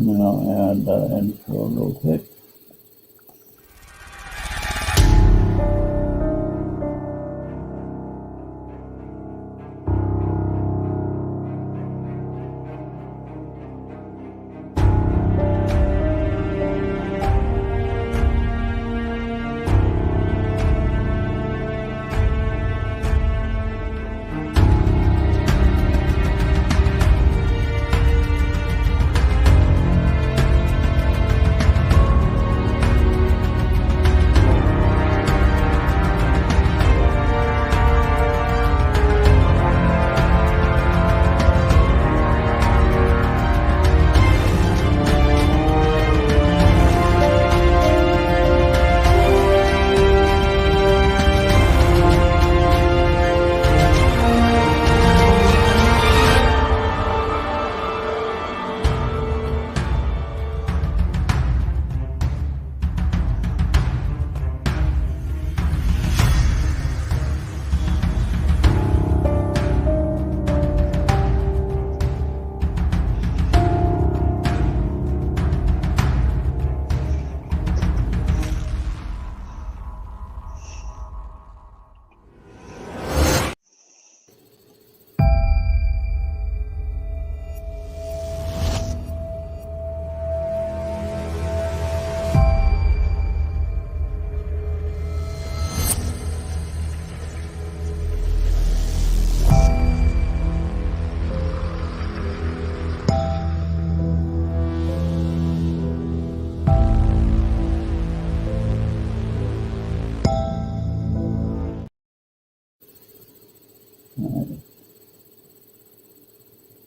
And then I'll add the intro real quick.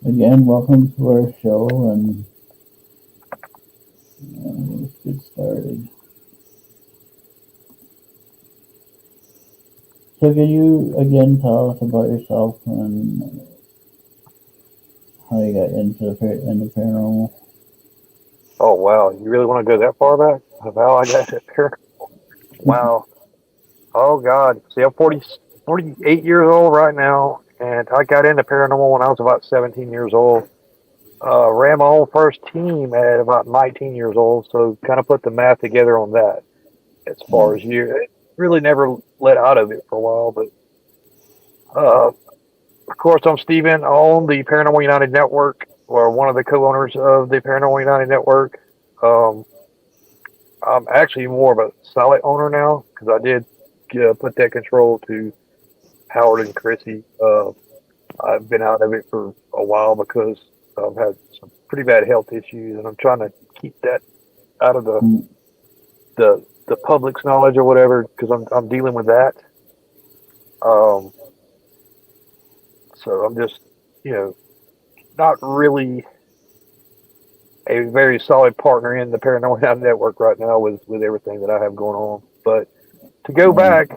Again, welcome to our show, and let's get started. So can you again tell us about yourself and how you got into paranormal? Oh, wow. You really want to go that far back? Of how I got here? Wow. Oh, God. See, I'm 48 years old right now, and I got into paranormal when I was about 17 years old. Ran my own first team at about 19 years old, so kind of put the math together on that as far as you. Really never let out of it for a while, but of course, I'm Steven. I own the Paranormal United Network, or one of the co-owners of the Paranormal United Network. Um, I'm actually more of a solid owner now because I did put that control to Howard and Chrissy. I've been out of it for a while because I've had some pretty bad health issues, and I'm trying to keep that out of the public's knowledge or whatever because I'm dealing with that. So I'm just, not really a very solid partner in the Paranormal United Network right now with everything that I have going on. But to go back,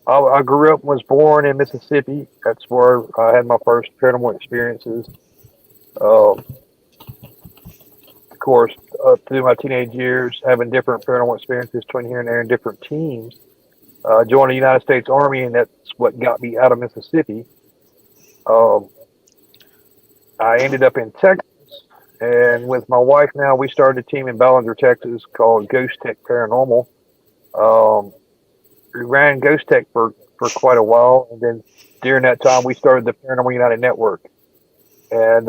I grew up and was born in Mississippi. That's where I had my first paranormal experiences. Of course, through my teenage years, having different paranormal experiences between here and there in different teams. Joined the United States Army, and that's what got me out of Mississippi. I ended up in Texas, and with my wife now, we started a team in Ballinger, Texas called Ghost Tech Paranormal. We ran Ghost Tech for quite a while, and then during that time, we started the Paranormal United Network. And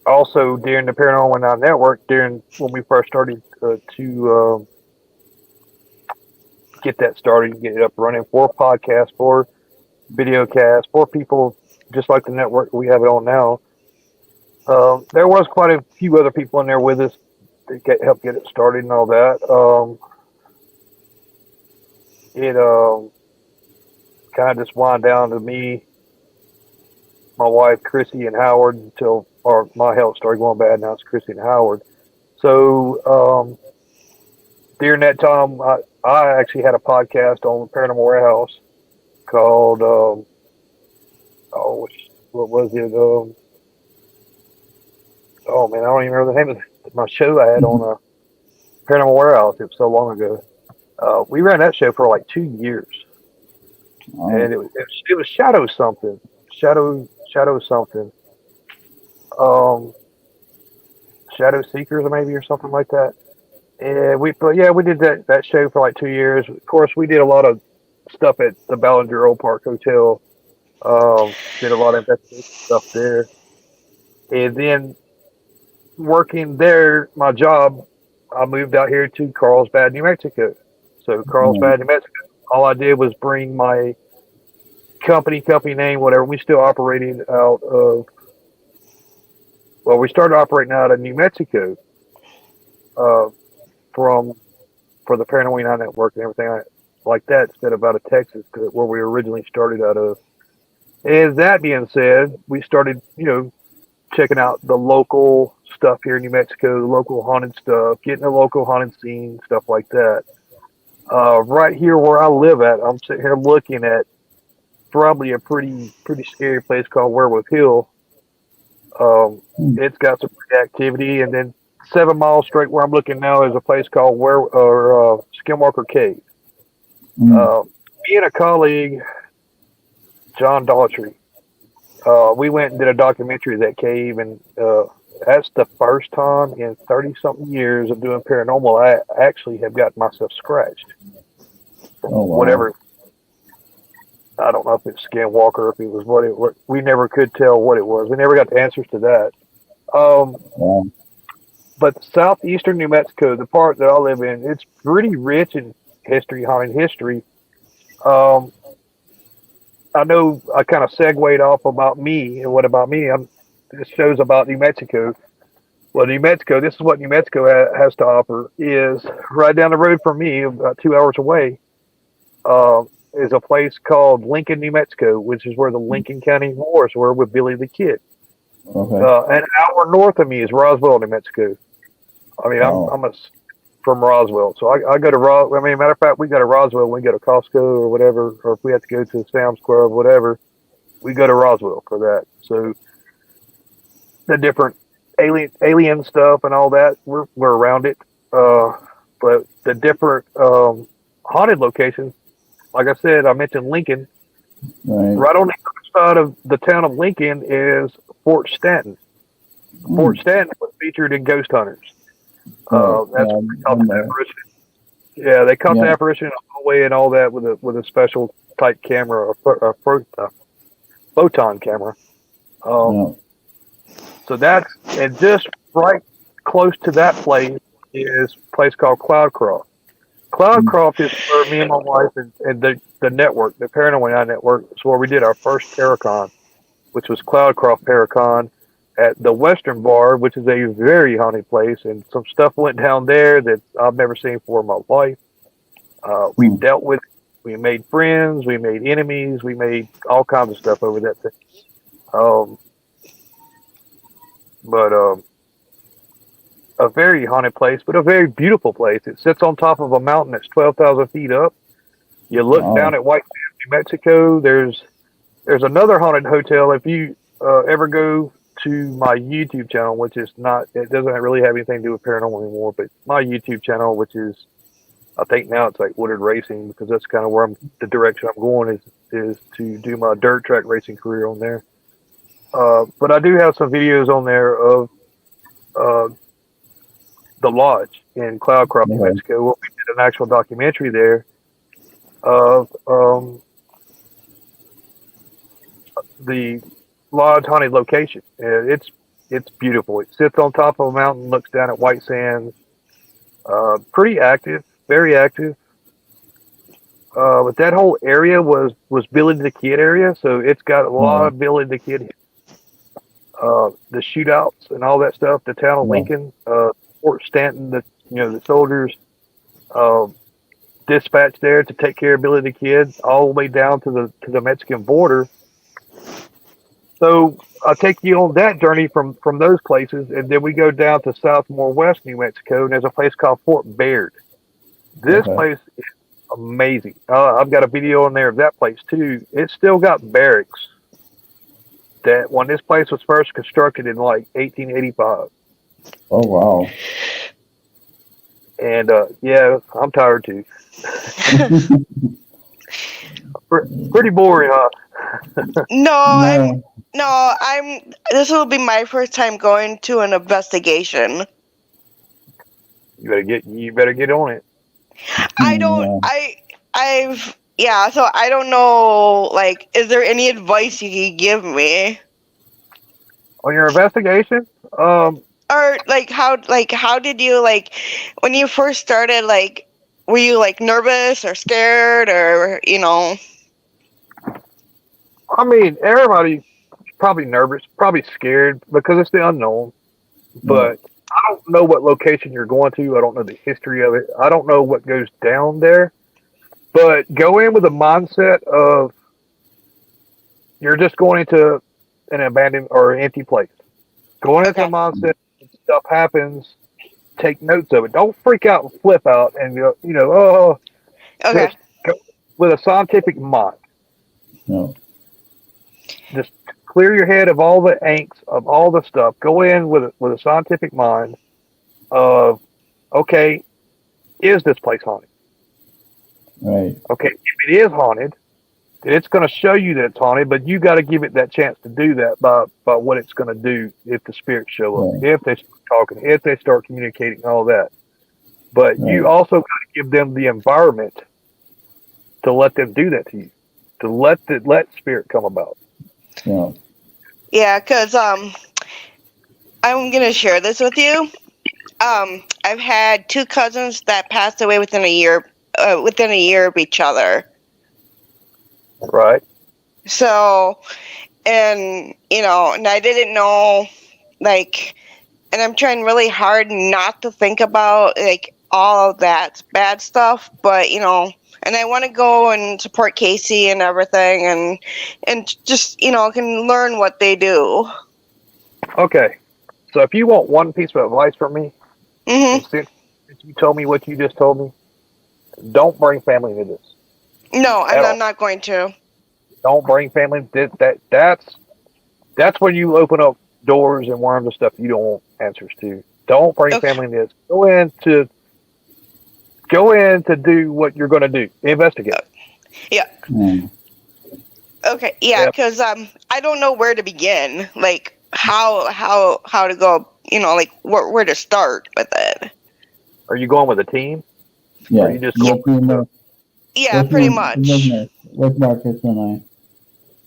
also during the Paranormal United Network, when we first started to get that started, get it up running, 4 podcasts, 4 video casts, 4 people, just like the network we have it on now. There was quite a few other people in there with us to help get it started and all that. It kind of just wound down to me, my wife Chrissy, and Howard until my health started going bad. Now it's Chrissy and Howard. So during that time, I actually had a podcast on Paranormal Warehouse called what was it? Oh man, I don't even remember the name of my show I had on Paranormal Warehouse. It was so long ago. We ran that show for like 2 years, and it was Shadow something. Shadow Seekers maybe or something like that. And we did that show for like 2 years. Of course, we did a lot of stuff at the Ballinger Old Park Hotel. Did a lot of investigation stuff there, and then working there, my job, I moved out here to Carlsbad, New Mexico. So Right. Carlsbad, New Mexico. All I did was bring my company name, whatever. We still operating out of. Well, we started operating out of New Mexico, uh, from for the Paranormal United Network and everything like that, instead of out of Texas, where we originally started out of. And that being said, we started, checking out the local stuff here in New Mexico, the local haunted stuff, getting the local haunted scene, stuff like that. Right here where I live at, I'm sitting here looking at probably a pretty scary place called Werewolf Hill. Mm. It's got some activity, and then 7 miles straight where I'm looking now is a place called Skinwalker Cave. Mm. Me and a colleague, John Daughtry, we went and did a documentary of that cave, and that's the first time in 30 something years of doing paranormal I actually have gotten myself scratched from Oh, wow. whatever. I don't know if it's Skinwalker, if it was what we never could tell what it was. We never got the answers to that. Wow. But southeastern New Mexico, the part that I live in, it's pretty rich in history, haunted history. Um, I know I kind of segued off about me, and what about me? This show's about New Mexico. Well, New Mexico, this is what New Mexico has to offer. Is right down the road from me, about 2 hours away, is a place called Lincoln, New Mexico, which is where the Lincoln County Wars were with Billy the Kid. Okay. An hour north of me is Roswell, New Mexico. I mean, Wow. I'm from Roswell, so I go to Roswell. I mean, matter of fact, we go to Roswell when we go to Costco or whatever, or if we have to go to Sam's Club, whatever, we go to Roswell for that. So the different alien stuff and all that, we're around it. But the different haunted locations, like I said, I mentioned Lincoln. Right. Right on the other side of the town of Lincoln is Fort Stanton. Fort Mm. Stanton was featured in Ghost Hunters. Right. That's Yeah, what they caught I'm the there. apparition. Yeah, they caught the Yeah. apparition all the way and all that with a special type camera, a photon camera. Yeah. So that's, and just right close to that place is a place called Cloudcroft. Mm. Cloudcroft is where me and my wife and the network, the Paranormal United Network, is where we did our first Paracon, which was Cloudcroft Paracon at the Western Bar, which is a very haunted place. And some stuff went down there that I've never seen before in my life. We Mm. dealt with, we made friends, we made enemies, we made all kinds of stuff over that thing. Um, but a very haunted place, but a very beautiful place. It sits on top of a mountain that's 12,000 feet up. You look down Wow. at White Sands, New Mexico. There's another haunted hotel. If you ever go to my YouTube channel, which is not, it doesn't really have anything to do with paranormal anymore, but my YouTube channel, which is, I think now it's like Woodard Racing, because that's kind of where the direction I'm going is to do my dirt track racing career on there. But I do have some videos on there of uh, the lodge in Cloudcroft, New Okay. Mexico. Where we did an actual documentary there of the lodge haunted location. And it's beautiful. It sits on top of a mountain, looks down at White Sands. Pretty active, very active. But that whole area was Billy the Kid area, so it's got a lot Okay. of Billy the Kid. The shootouts and all that stuff. The town of Yeah. Lincoln, Fort Stanton. The soldiers dispatched there to take care of Billy the Kid, all the way down to the Mexican border. So I'll take you on that journey from those places, and then we go down to Southmore West, New Mexico, and there's a place called Fort Baird. This Okay. place is amazing. I've got a video on there of that place too. It's still got barracks that when this place was first constructed in like 1885. Oh, wow. And yeah, I'm tired too. Pretty boring, huh? No. This will be my first time going to an investigation. You better get on it. So I don't know, like, is there any advice you could give me? On your investigation, Or, how did you, when you first started, were you, nervous or scared or, I mean, everybody's probably nervous, probably scared because it's the unknown. But I don't know what location you're going to. I don't know the history of it. I don't know what goes down there. But go in with a mindset of you're just going into an abandoned or an empty place. Going into the Okay. mindset when stuff happens, take notes of it. Don't freak out and flip out and Okay. just go with a scientific mind. No. Just clear your head of all the angst of all the stuff. Go in with a scientific mind of, okay, is this place haunted? Right. Okay, if it is haunted, then it's going to show you that it's haunted, but you got to give it that chance to do that by what it's going to do if the spirits show up, if they start talking, if they start communicating, all that. But you also got to give them the environment to let them do that to you, to let spirit come about. Yeah. Yeah, because I'm gonna share this with you. I've had two cousins that passed away within a year of each other. Right. So, and I didn't know, and I'm trying really hard not to think about all of that bad stuff, but and I want to go and support Casey and everything, and just can learn what they do. Okay. So if you want one piece of advice from me, Mhm. since you told me what you just told me, don't bring family into this. No, I'm not going to. Don't bring family. That's when you open up doors and worms and stuff you don't want answers to. Don't bring Okay. family into this. Go in to do what you're going to do. Investigate. Yeah. Mm. Okay. Yeah, because I don't know where to begin. How to go. Where to start with it. Are you going with a team? Yeah. Or are you just Yeah, pretty much. With Marcus and I.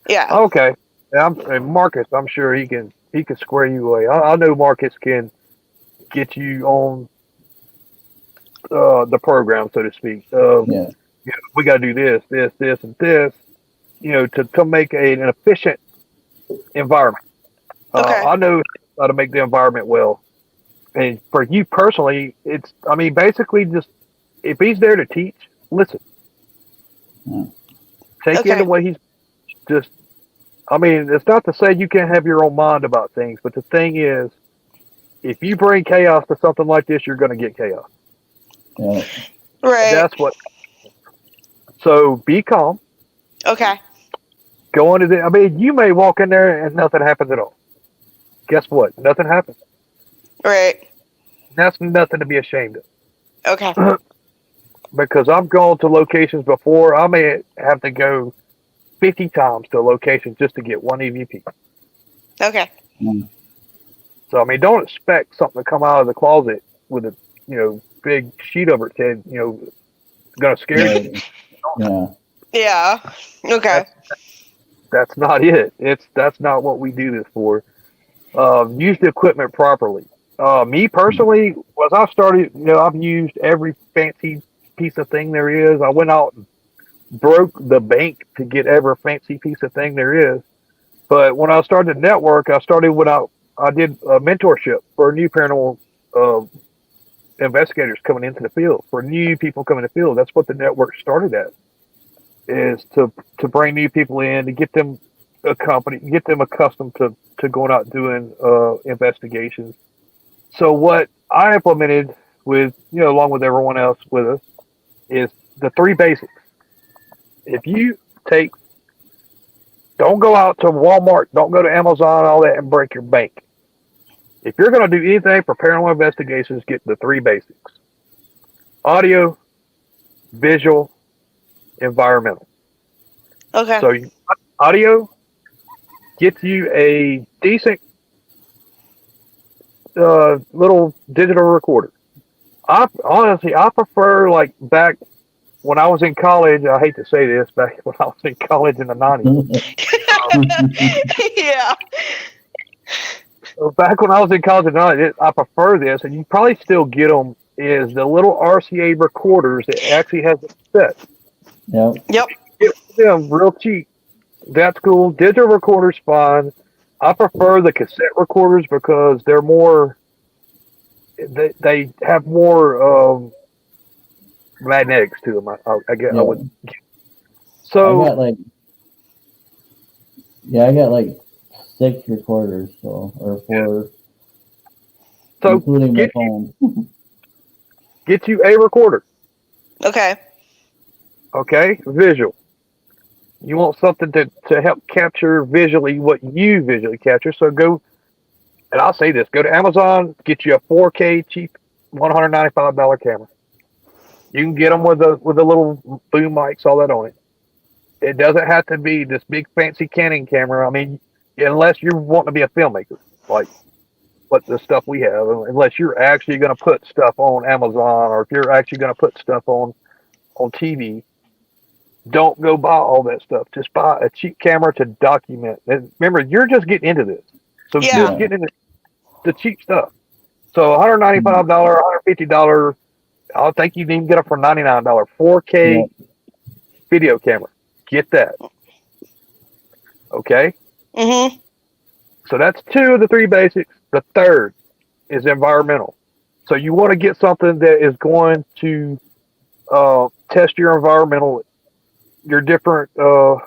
Yeah. Okay. And Marcus, I'm sure he can square you away. I know Marcus can get you on the program, so to speak. We got to do this, and this. To make an efficient environment. Okay. I know how to make the environment well. And for you personally, basically just if he's there to teach, listen. Yeah. Take into what he's just. It's not to say you can't have your own mind about things, but the thing is, if you bring chaos to something like this, you're going to get chaos. Yeah. Right. And that's what. So be calm. Okay. Go into you may walk in there and nothing happens at all. Guess what? Nothing happens. Right. That's nothing to be ashamed of. Okay. Because I've gone to locations before. I may have to go 50 times to a location just to get one EVP. Okay. Mm. So don't expect something to come out of the closet with a big sheet over its head. Gonna scare you. Yeah. Yeah. Okay. That's not it. That's not what we do this for. Use the equipment properly. Me personally, as I started, I've used every fancy piece of thing there is. I went out and broke the bank to get every fancy piece of thing there is. But when I started the network, I did a mentorship for new paranormal investigators coming into the field, for new people coming to the field. That's what the network started at, is to bring new people in, to get them accustomed to going out and doing investigations. So what I implemented with, along with everyone else with us, is the three basics. If you don't go out to Walmart, don't go to Amazon, all that, and break your bank. If you're going to do anything for paranormal investigations, get the three basics: audio, visual, environmental. Okay. So audio, get you a decent little digital recorder. I prefer like back when I was in college. I hate to say this, back when I was in college in the '90s. Yeah. So back when I was in college in the '90s, I prefer this, and you probably still get them. Is the little RCA recorders that actually has a set. Yep. Yep. Get them real cheap. That's cool. Digital recorders fine. I prefer the cassette recorders because they're more. They have more magnetics to them. I guess I Yeah. would. I So got like I got like 6 recorders, so or 4, so including my get phone. you a recorder. Okay. Okay, visual. You want something to help capture visually what you visually capture. So go, and I'll say this: go to Amazon, get you a 4K cheap $195 camera. You can get them with the little boom mics, all that on it. It doesn't have to be this big fancy Canon camera. I mean, unless you want to be a filmmaker, like what the stuff we have, unless you're actually going to put stuff on Amazon or if you're actually going to put stuff on TV, don't go buy all that stuff. Just buy a cheap camera to document. And remember, you're just getting into this, so Yeah. just getting into the cheap stuff. So $195, $150. I think you can get it for $99. 4K Yep. video camera. Get that. Okay. Mhm. So that's 2 of the 3 basics. The third is environmental. So you want to get something that is going to test your environmental, your different. To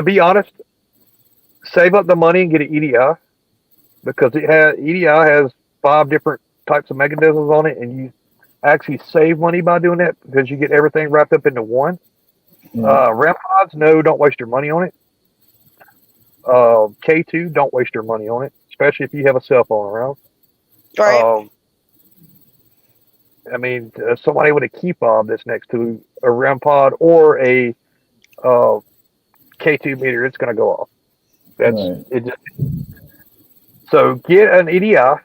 be honest, save up the money and get an EDI because EDI has 5 different types of mechanisms on it, and you actually save money by doing that because you get everything wrapped up into one. Yep. REM pods, no, don't waste your money on it. K2, don't waste your money on it, especially if you have a cell phone around. Right. I mean, somebody with a key fob that's next to a REM pod or a uh, K2 meter, it's going to go off. That's Right. it. So get an EDI.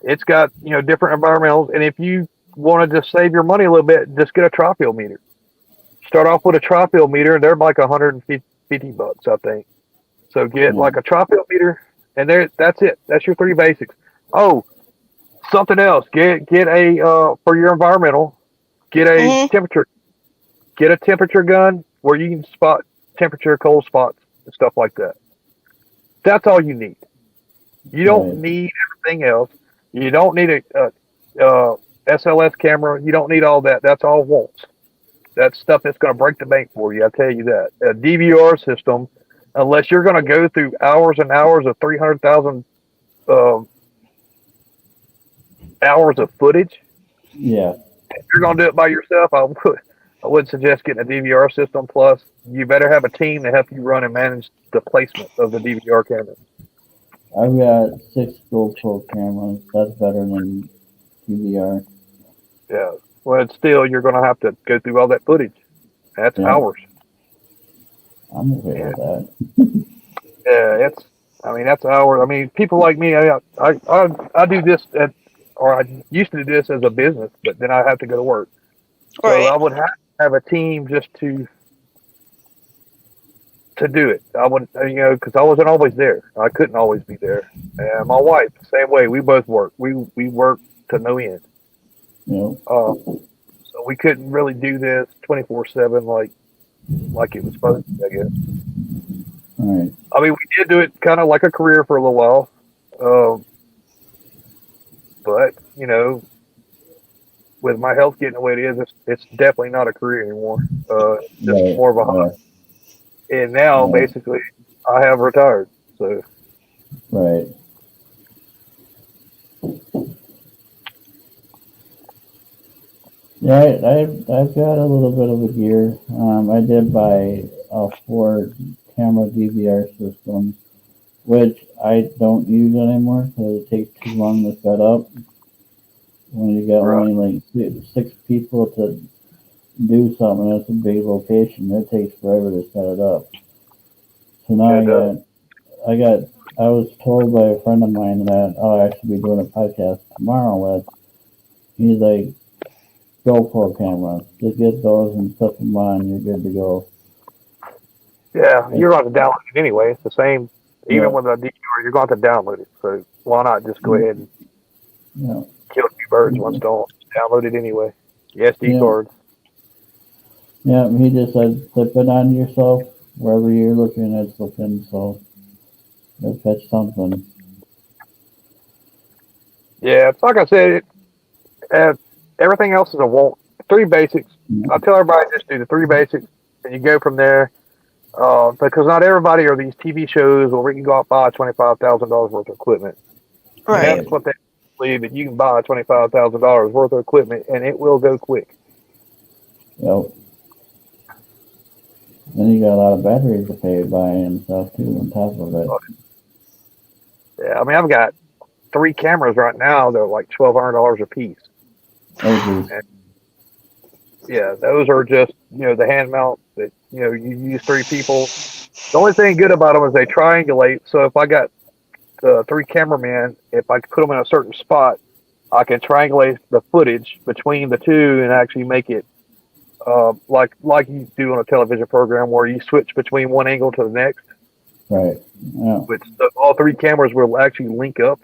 It's got different environmentals, and if you want to just save your money a little bit, just get a tri-field meter. Start off with a tri-field meter, and they're like $150, I think. So get Yeah. like a tri-field meter, and that's it. That's your 3 basics. Oh, something else. Get a for your environmental. Get a Mhm. temperature. Get a temperature gun where you can spot temperature, cold spots, and stuff like that. That's all you need. You don't Right. need everything else. You don't need a SLS camera. You don't need all that. That's all wants. That's stuff that's going to break the bank for you. I tell you that. A DVR system, unless you're going to go through hours and hours of 300,000 uh, hours of footage, Yeah. if you're going to do it by yourself, I would suggest getting a DVR system. Plus, you better have a team to help you run and manage the placement of the DVR camera. I've got 6 GoPro cameras. That's better than DVR. Yeah. Well, still, you're going to have to go through all that footage. That's Yeah. hours. I'm okay Yeah. with that. Yeah, that's hours. I mean, people like me, I do this or I used to do this as a business, but then I have to go to work. So Right. I would have a team just to do it. I would, because I wasn't always there. I couldn't always be there. And my wife, same way. We both work. We work to no end. Yep. So we couldn't really do this 24/7 like it was supposed to be, I guess. Right. I mean, we did do it kind of like a career for a little while. But, with my health getting the way it is, it's definitely not a career anymore. It's just Right. more of a hobby. And now, Right. basically, I have retired. So, Right. Yeah, I've got a little bit of a gear. I did buy a 4 camera DVR system, which I don't use anymore because it takes too long to set up. When you got right. only like 6 people to do something that's a big location, it takes forever to set it up. So now I was told by a friend of mine that I'll actually be doing a podcast tomorrow with. He's like, GoPro cameras, just get those and put them on, you're good to go. Yeah, you're going to download it anyway. It's the same. Even Yeah. with a DVR, you're going to download it. So why not just go ahead and Yeah. kill 2 birds, 1 stone? Download it anyway. The SD Yeah. cards. Yeah, he just said, flip it on yourself, wherever you're looking, it's looking, so you'll catch something. Yeah, it's like I said, everything else is a want. 3 basics. I tell everybody just do the 3 basics, and you go from there. Because not everybody are these TV shows where we can go out and buy $25,000 worth of equipment. Right. And that's what they believe, that you can buy $25,000 worth of equipment and it will go quick. Yep. Then you got a lot of batteries to pay by and stuff too on top of it. Yeah, I mean, I've got 3 cameras right now. They're like $1,200 a piece. Oh, And, yeah, those are just, the hand mount that, you use 3 people. The only thing good about them is they triangulate. So if I got 3 cameramen, if I put them in a certain spot, I can triangulate the footage between the 2 and actually make it like you do on a television program where you switch between one angle to the next. right. Yeah. Which all 3 cameras will actually link up,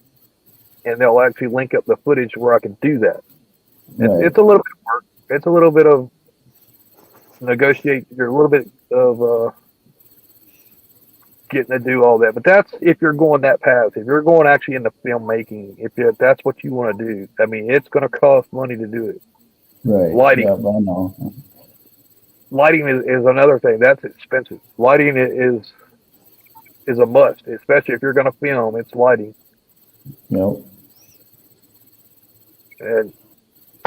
and they'll actually link up the footage where I can do that. Right. It's a little bit of work. It's a little bit of negotiate. You're a little bit of getting to do all that. But that's if you're going that path. If you're going actually into filmmaking, if that's what you want to do, I mean, it's going to cost money to do it. Right. Lighting. Yep, I know. Lighting is another thing. That's expensive. Lighting is a must, especially if you're going to film. It's lighting. Yep. And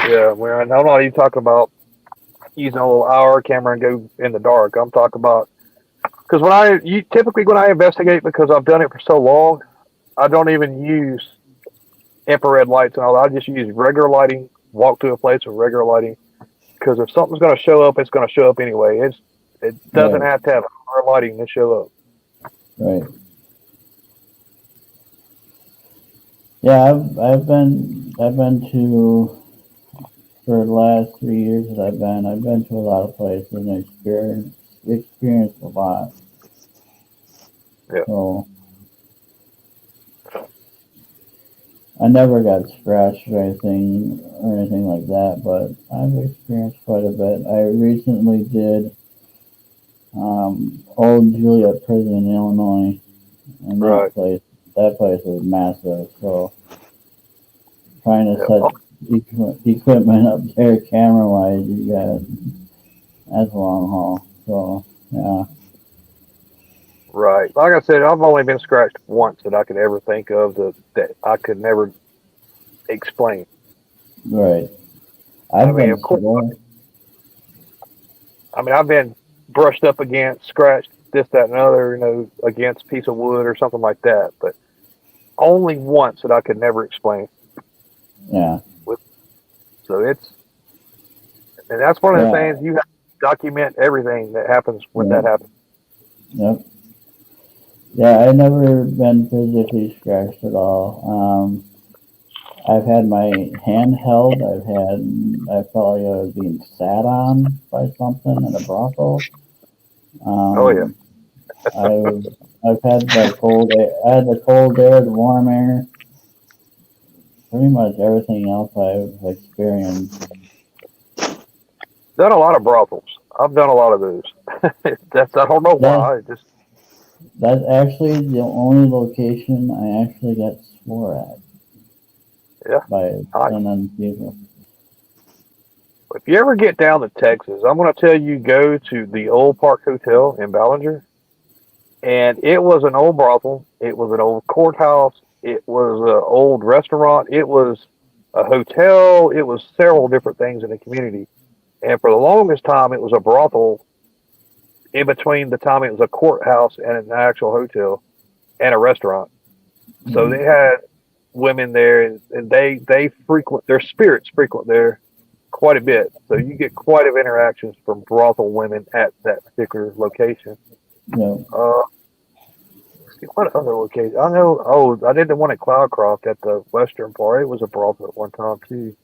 yeah, I'm not even talking about using a little hour camera and go in the dark. I'm talking about because typically when I investigate, because I've done it for so long, I don't even use infrared lights and all that. I just use regular lighting. Walk to a place with regular lighting, because if something's going to show up, it's going to show up anyway. It doesn't have to have infrared lighting to show up. Right. Yeah, I've been to, for the last 3 years that I've been to a lot of places and experienced a lot. Yeah. So I never got scratched or anything like that, but I've experienced quite a bit. I recently did Old Juliet Prison in Illinois, and Right. that place was massive. So trying to set equipment up there camera wise, that's a long haul. So yeah. Right. Like I said, I've only been scratched once that I could ever think of that I could never explain. Right. Of course. I mean, I've been brushed up against, scratched, this, that, and other, against a piece of wood or something like that. But only once that I could never explain. Yeah. So and that's one of the things, you have to document everything that happens when that happens. Yep. Yeah, I've never been physically scratched at all. I've had my hand held. I felt like I was being sat on by something in a brothel. Oh yeah. I've had the cold air. I had the cold air, the warm air. Pretty much everything else I've experienced. Done a lot of brothels. I've done a lot of those. I don't know why. That's actually the only location I actually got swore at. Yeah. By unknown people. If you ever get down to Texas, I'm going to tell you, go to the Old Park Hotel in Ballinger. And it was an old brothel. It was an old courthouse. It was an old restaurant. It was a hotel. It was several different things in the community. And for the longest time, it was a brothel. In between the time, it was a courthouse and an actual hotel and a restaurant. Mm-hmm. So they had women there, and they frequent, their spirits frequent there quite a bit. So you get quite of interactions from brothel women at that particular location. Yeah. Let's see, what other location? I know. Oh, I did the one at Cloudcroft at the western part. It was a brothel at one time too.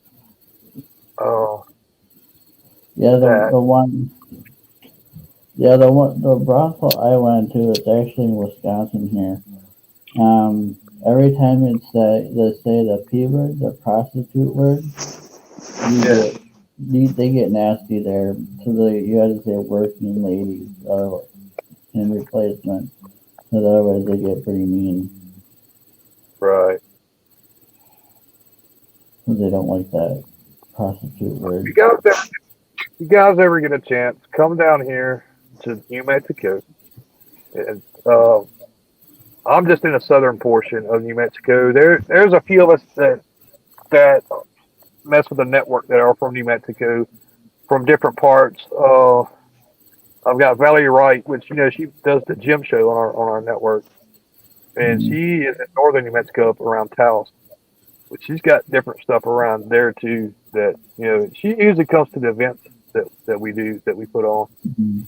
Oh, Yeah, that. the brothel I went to, it's actually in Wisconsin here. Every time they say the P word, the prostitute word, Yeah. they get nasty there. So you have to say working ladies in replacement, because otherwise they get pretty mean. Right. Because they don't like that prostitute word. You guys ever get a chance, come down here to New Mexico. And, I'm just in the southern portion of New Mexico. There's a few of us that mess with the network that are from New Mexico, from different parts. I've got Valerie Wright, which she does the gym show on our network, and Mm-hmm. she is in northern New Mexico, up around Taos. But she's got different stuff around there too. That she usually comes to the events that we do, that we put on. Mm-hmm.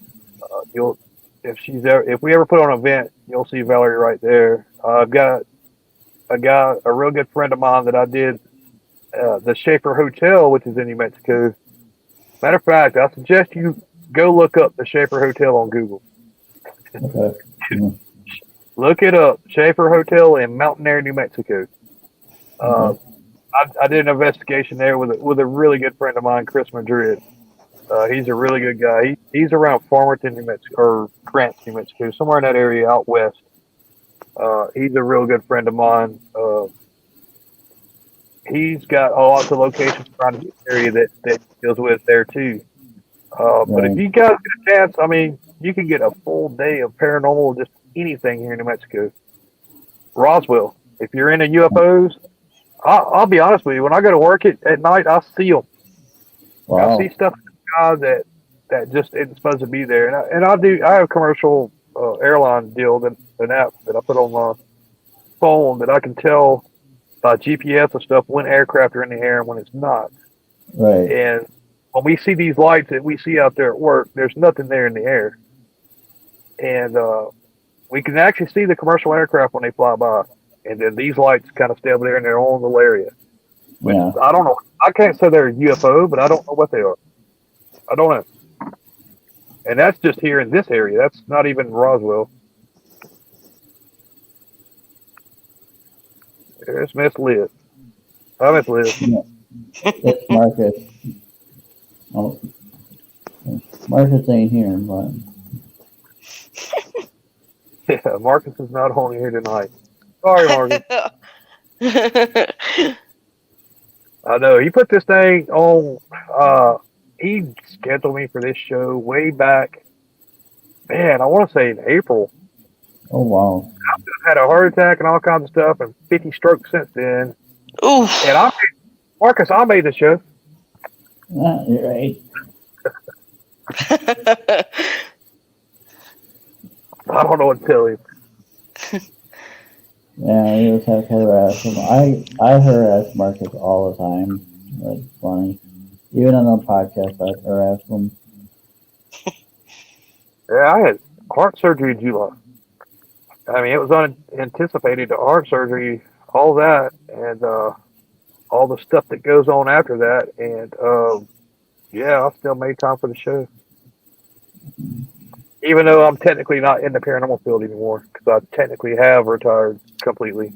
You'll if we ever put on an event, you'll see Valerie right there. I've got a real good friend of mine that I did the Schaefer Hotel, which is in New Mexico. Matter of fact, I suggest you go look up the Schaefer Hotel on Google. Okay. Mm-hmm. Look it up, Schaefer Hotel in Mountain Air, New Mexico. Okay. I did an investigation there with a really good friend of mine, Chris Madrid. He's a really good guy. He's around Farmington, New Mexico, or Grants, New Mexico, somewhere in that area out west. He's a real good friend of mine. He's got lots of locations around the area that he deals with there too. But if Right. you guys get a chance, I mean, you can get a full day of paranormal, just anything here in New Mexico. Roswell, if you're into UFOs, I'll be honest with you. When I go to work at night, I see them. I Wow. see stuff in the sky that just isn't supposed to be there. I have a commercial airline deal, an app that I put on my phone, that I can tell by GPS and stuff when aircraft are in the air and when it's not. Right. And when we see these lights that we see out there at work, there's nothing there in the air. And we can actually see the commercial aircraft when they fly by. And then these lights kind of stay over there in their own little area. Which Yeah. I don't know. I can't say they're a UFO, but I don't know what they are. I don't know. And that's just here in this area. That's not even Roswell. There's Miss Liz. Hi, Miss Liz. Yeah. It's Marcus. Oh, Marcus ain't here, but Yeah, Marcus is not on here tonight. Sorry, Marcus. I know. He put this thing on. He scheduled me for this show way back. Man, I want to say in April. oh wow. I had a heart attack and all kinds of stuff, and 50 strokes since then. Oof. And Marcus, I made the show. You're right. I don't know what to tell you. Yeah, you just have to harass him. I harass Marcus all the time. That's funny. Even on the podcast, I harass him. Yeah, I had heart surgery in July. I mean, it was unanticipated, the heart surgery, all that, and all the stuff that goes on after that. And yeah, I still made time for the show. Even though I'm technically not in the paranormal field anymore, because I technically have retired completely.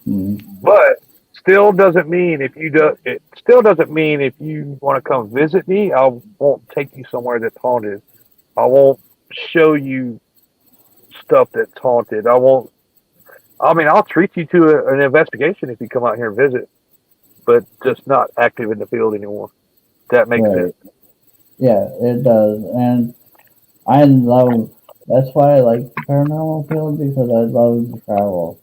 Mm-hmm. But still doesn't mean if you do. It still doesn't mean if you want to come visit me, I won't take you somewhere that's haunted. I won't show you stuff that's haunted. I won't. I mean, I'll treat you to an investigation if you come out here and visit, but just not active in the field anymore. That makes sense. Yeah, it does. And that's why I like the paranormal field, because I love to travel.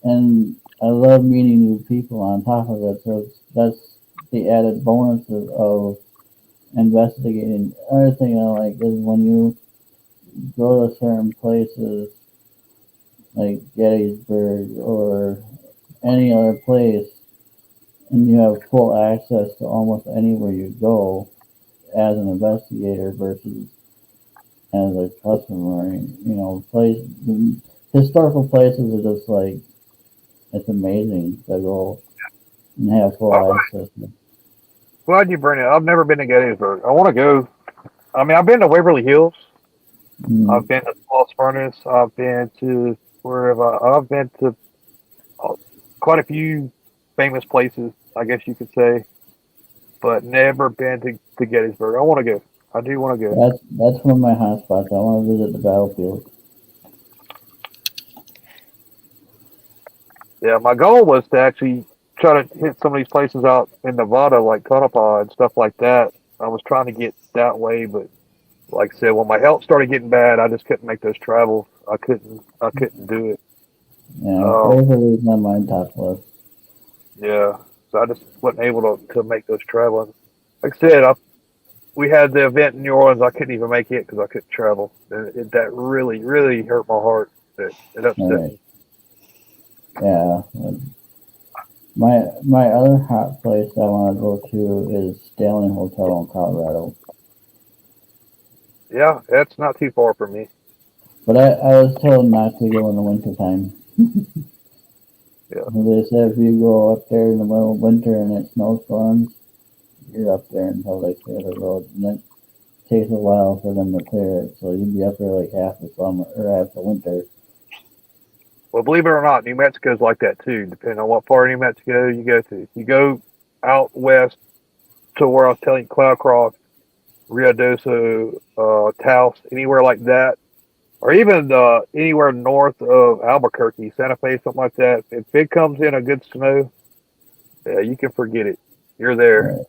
And I love meeting new people on top of it. So that's the added bonuses of investigating. Another thing I like is when you go to certain places like Gettysburg or any other place, and you have full access to almost anywhere you go as an investigator versus as a customer. Historical places are just like, it's amazing to go and have Well, full access. glad you bring it. I've never been to Gettysburg. I want to go. I mean, I've been to Waverly Hills. I've Mm, been to Los Furnace. I've been to I've been to uh, quite a few famous places, I guess you could say, but never been to Gettysburg. I want to go. I do want to go. that's one of my hot spots. I want to visit the battlefield. Yeah, my goal was to actually try to hit some of these places out in Nevada, like Tonopah and stuff like that. I was trying to get that way, but like I said, when my health started getting bad, I just couldn't make those travels. I couldn't do it. Yeah, Um, Waverly's on my top list. yeah, so I just wasn't able to make those travels. Like I said, we had the event in New Orleans. I couldn't even make it because I couldn't travel. That really, really hurt my heart. It upset Right. me. Yeah. My other hot place I want to go to is Stanley Hotel in Colorado. Yeah, that's not too far from me. But I was told not to go in the wintertime. Yeah. They said if you go up there in the middle of winter and it snowstorms, you're up there until they clear the road. And it takes a while for them to clear it. So you'd be up there like half the summer or half the winter. Well, believe it or not, New Mexico's like that too, depending on what part of New Mexico you go to. If you go out west to where I was telling you, Cloud Cross, Rio Doso, Taos, anywhere like that, or even anywhere north of Albuquerque, Santa Fe, something like that, if it comes in a good snow, yeah, you can forget it. You're there. Right.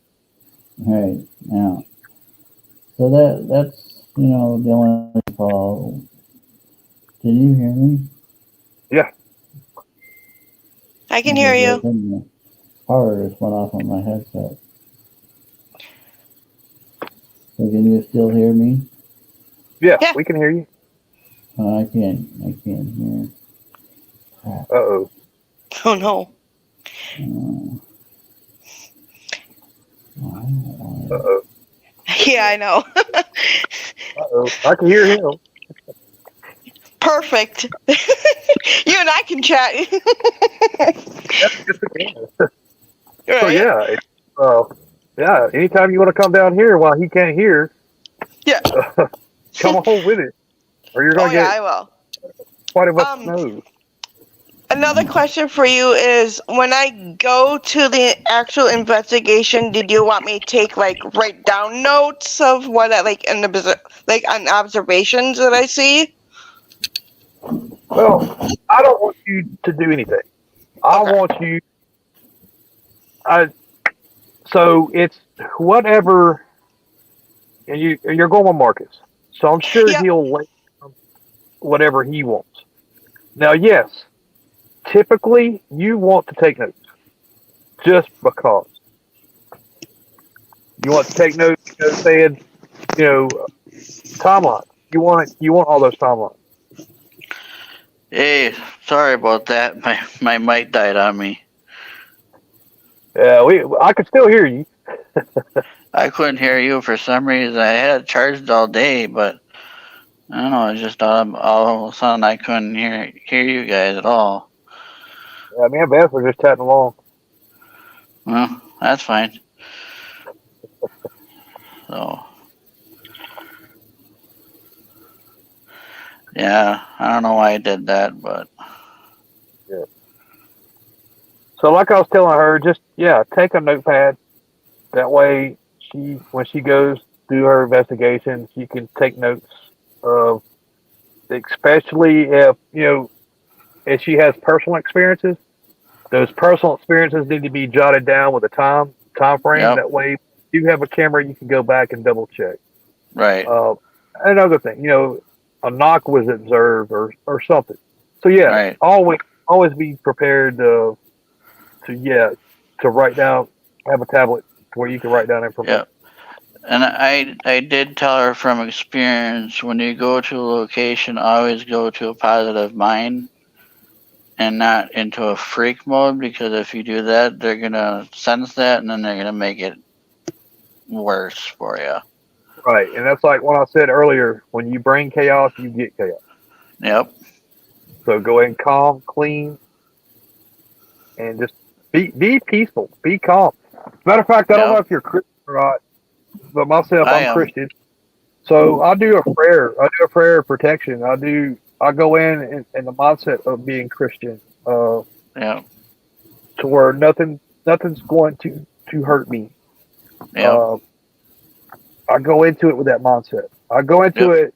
Right. Yeah. So that's the only call. Did you hear me? Yeah. I can hear you. The power just went off on my headset. So can you still hear me? Yeah, Yeah. we can hear you. I can't hear. Crap. Uh-oh. Oh no. Uh-oh. Yeah, I know. Uh-oh. I can hear him. Perfect. You and I can chat. That's just a game. So Right? yeah, yeah. Anytime you want to come down here while he can't hear, Yeah. come on with it, or you're Oh gonna yeah, get I will. quite a bit of snow. Another question for you is, when I go to the actual investigation, did you want me to write down notes of what I on observations that I see? Well, I don't want you to do anything. I Okay. want you. I so it's whatever, and you're going with Marcus, so I'm sure Yep. he'll lay down whatever he wants. Now, yes, typically you want to take notes just because you want to take notes. Saying timeline. You want all those timelines. Hey, sorry about that. My mic died on me. Yeah, I could still hear you. I couldn't hear you for some reason. I had it charged all day, but I don't know. It's just all of a sudden I couldn't hear you guys at all. Yeah, me and Beth were just chatting along. Well, that's fine. So, yeah, I don't know why I did that, but Yeah. So, like I was telling her, just take a notepad. That way, when she goes through her investigation, she can take notes of, especially if she has personal experiences. Those personal experiences need to be jotted down with a time frame. yep, That way, if you have a camera, you can go back and double check. right, Another thing, a knock was observed or something. So right, always be prepared to write down, have a tablet where you can write down information. yep. And I did tell her from experience, when you go to a location, always go to a positive mind. and not into a freak mode, because if you do that, they're gonna sense that and then they're gonna make it worse for you. Right, and that's like what I said earlier. When you bring chaos, you get chaos. Yep. So go ahead and calm, clean, and just be peaceful, be calm. Matter of fact, I don't know Yep. if you're Christian or not, but myself, I I'm am. Christian. So I do a prayer. I do a prayer of protection. I go in the mindset of being Christian, Yep. to where nothing's going to hurt me. Yep. I go into it with that mindset. I go into Yep. it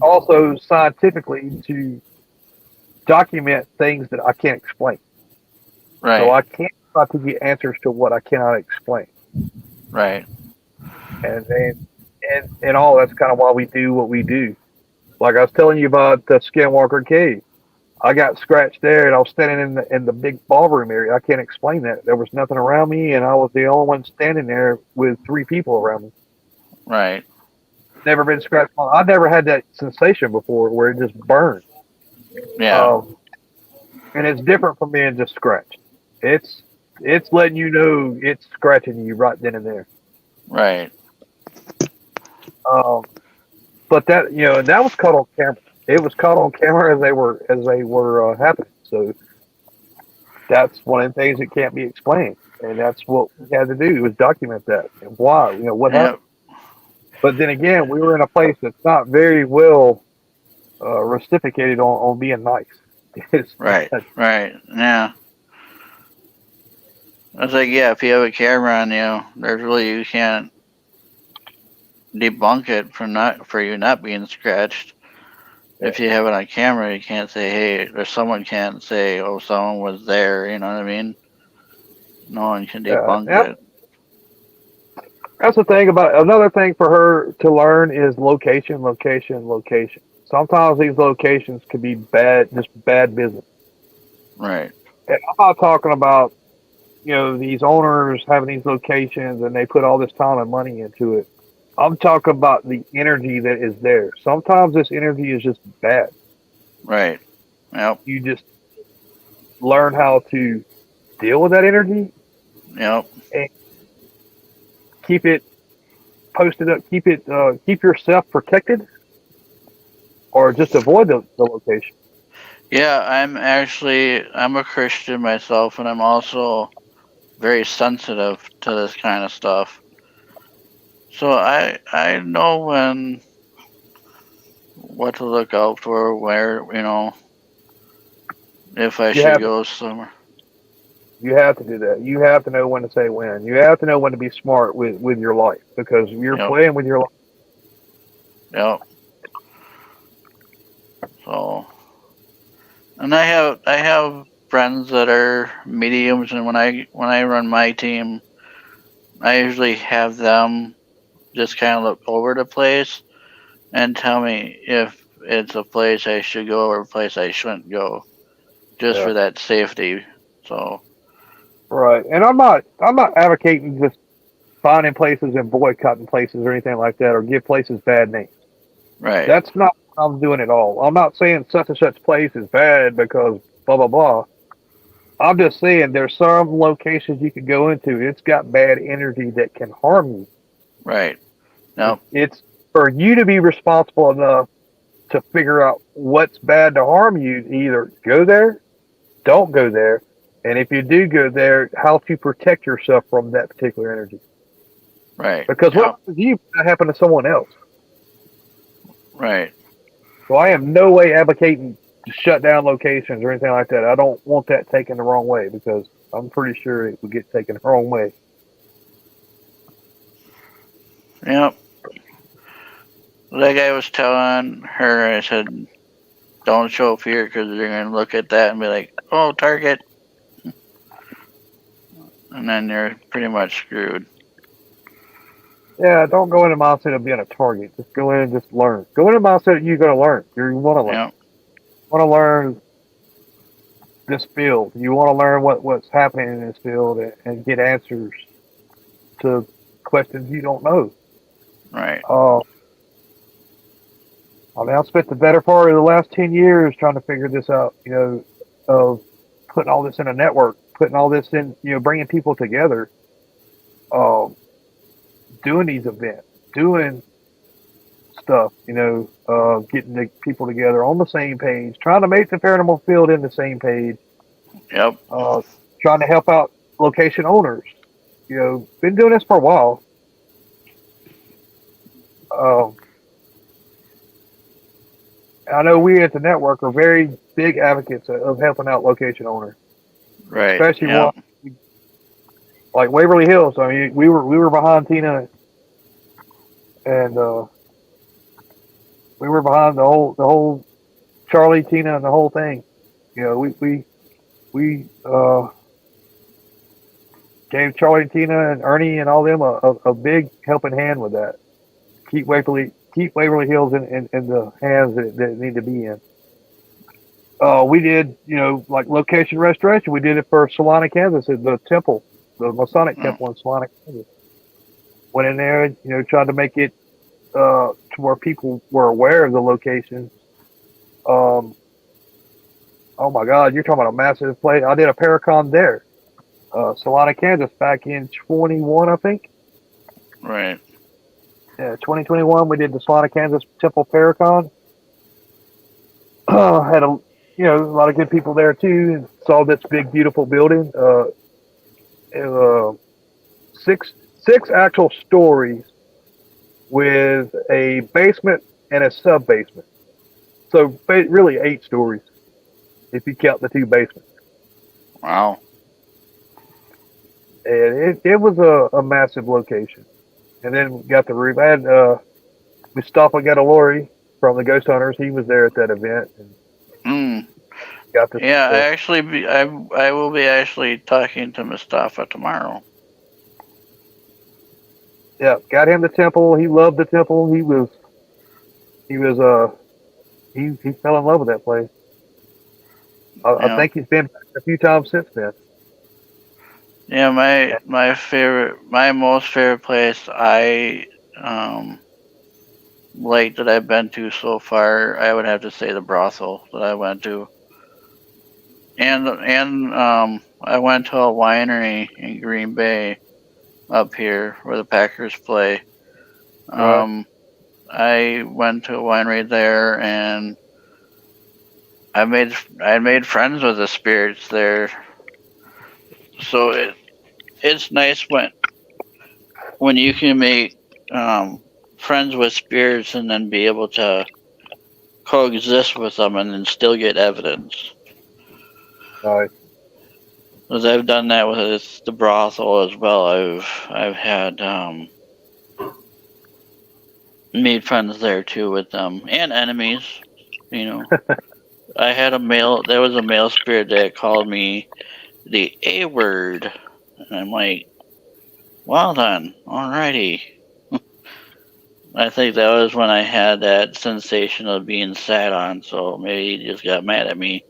also scientifically to document things that I can't explain. Right. So I can't try to get answers to what I cannot explain. Right. And and all that's kind of why we do what we do. Like I was telling you about the Skinwalker Cave. I got scratched there, and I was standing in the big ballroom area. I can't explain that. There was nothing around me, and I was the only one standing there with 3 people around me. Right. Never been scratched. I've never had that sensation before where it just burned. Yeah. And it's different from being just scratched. It's letting you know it's scratching you right then and there. Right. But that that was caught on camera. It was caught on camera as they were happening. So that's one of the things that can't be explained, and that's what we had to do was document that and why what happened. Yep. But then again, we were in a place that's not very well reciprocated on being nice. Right. Right. Yeah. I was like, yeah, if you have a camera on you, there's really, you can't debunk it for you not being scratched. Yeah. If you have it on camera, you can't say, hey, or someone can't say, oh, someone was there. You know what I mean? No one can debunk it. That's the thing about another thing for her to learn is location, location, location. Sometimes these locations could be bad, just bad business. Right. And I'm not talking about these owners having these locations and they put all this time and money into it. I'm talking about the energy that is there. Sometimes this energy is just bad. Right. Yep. You just learn how to deal with that energy. Yep. And keep it posted up. Keep yourself protected, or just avoid the location. Yeah, I'm a Christian myself, and I'm also very sensitive to this kind of stuff. So I know what to look out for, where, if I should go somewhere. You have to do that. You have to know when to say when. You have to know when to be smart with your life, because you're playing with your life. Yep. So, and I have friends that are mediums, and when I run my team, I usually have them just kind of look over the place and tell me if it's a place I should go or a place I shouldn't go, just for that safety. So. Right, and I'm not advocating just finding places and boycotting places or anything like that, or give places bad names. Right. That's not what I'm doing at all. I'm not saying such and such place is bad because blah blah blah. I'm just saying there's some locations you can go into. It's got bad energy that can harm you. Right. No. It's for you to be responsible enough to figure out what's bad to harm you. Either go there, don't go there, and if you do go there, how to protect yourself from that particular energy. Right. Because what happens to you might happen to someone else. Right. So I am no way advocating to shut down locations or anything like that. I don't want that taken the wrong way, because I'm pretty sure it would get taken the wrong way. Yep. Like I was telling her, I said, don't show fear, because they're going to look at that and be like, oh, target. And then you're pretty much screwed. Yeah, don't go in the mindset of being a target. Just go in and just learn. Go in the mindset that you're going to learn. You want to learn. Yep. You want to learn this field. You want to learn what's happening in this field and get answers to questions you don't know. Right. I mean, I've spent the better part of the last 10 years trying to figure this out, of putting all this in a network, putting all this in, bringing people together, doing these events, doing stuff, getting the people together on the same page, trying to make the paranormal field in the same page, Yep. trying to help out location owners. Been doing this for a while. I know we at the network are very big advocates of helping out location owners, Right. especially Yep. one like Waverly Hills. I mean, we were behind Tina, and we were behind the whole Charlie, Tina, and the whole thing. We gave Charlie, Tina, and Ernie and all them a big helping hand with that. Keep Waverly Hills in the hands that it need to be in. We did, like location restoration. We did it for Solana, Kansas, at the temple, the Masonic temple in Solana, Kansas. Went in there, tried to make it to where people were aware of the location. Oh my God, you're talking about a massive place. I did a Paracon there, Solana, Kansas, back in 21, I think. Right. Yeah, 2021, we did the Solana, Kansas Temple Paracon. Had a lot of good people there too. Saw this big, beautiful building. Six actual stories with a basement and a sub basement. So really 8 stories if you count the 2 basements. Wow. And it was a massive location. And then we got the roof. I had Mustafa Gadalori from the Ghost Hunters. He was there at that event. And got this. Yeah, I will be actually talking to Mustafa tomorrow. Yeah, got him the temple. He loved the temple. He fell in love with that place. I think he's been back a few times since then. Yeah, my most favorite place I like that I've been to so far, I would have to say the brothel that I went to. And I went to a winery in Green Bay up here where the Packers play. Right. I went to a winery there, and I made friends with the spirits there. So it's nice when you can make friends with spirits and then be able to coexist with them and then still get evidence. Right. Because I've done that with the brothel as well. I've had made friends there too with them and enemies. I had there was a male spirit that called me the A word, and I'm like, well then, alrighty. I think that was when I had that sensation of being sat on, so maybe he just got mad at me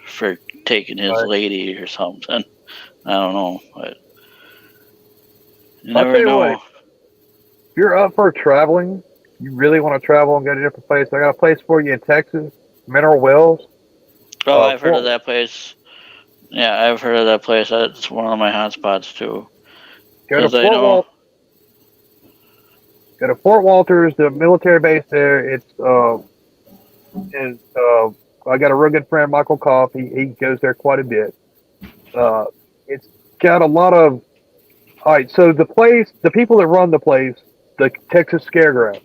for taking his lady or something. I don't know, but you never know. What, if you're up for traveling, you really want to travel and go to different places, I got a place for you in Texas, Mineral Wells. Oh, I've heard of that place. Yeah, I've heard of that place. That's one of my hotspots too. Go to Fort Walters, the military base there. It's I got a real good friend, Michael Koff. He goes there quite a bit. It's got a lot of. All right, so the people that run the place, the Texas Scareground.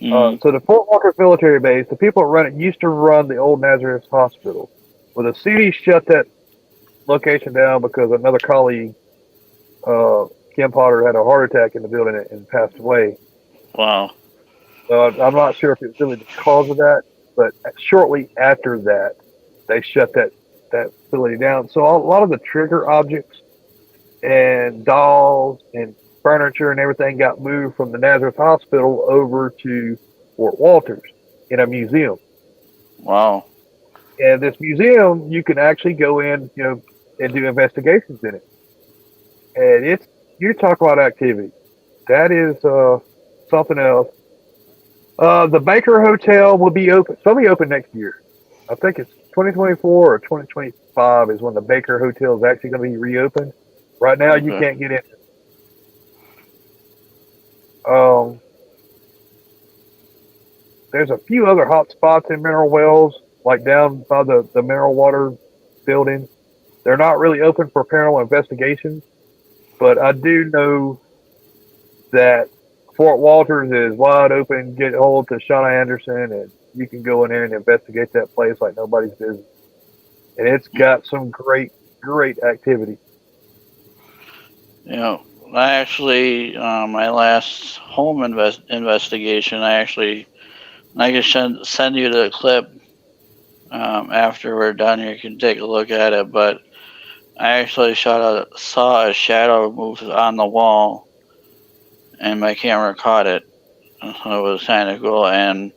So the Fort Walters military base, the people that run it used to run the old Nazareth Hospital. Well, the city shut that location down because another colleague, Kim Potter, had a heart attack in the building and passed away. Wow. So I'm not sure if it was really the cause of that, but shortly after that, they shut that facility down. So a lot of the trigger objects and dolls and furniture and everything got moved from the Nazareth Hospital over to Fort Walters in a museum. Wow. And this museum, you can actually go in, and do investigations in it. And you talk about activity. That is something else. The Baker Hotel will be open. It's going to be open next year. I think it's 2024 or 2025 is when the Baker Hotel is actually going to be reopened. Right now, you Okay. can't get in. There's a few other hot spots in Mineral Wells, like down by the mineral water building. They're not really open for paranormal investigations, but I do know that Fort Walters is wide open. Get hold to Shauna Anderson, and you can go in there and investigate that place like nobody's business. And it's got some great activity. You know, I actually, my last home investigation, I can send you the clip after we're done here. You can take a look at it. But I actually saw a shadow move on the wall, and my camera caught it. So it was kind of cool. And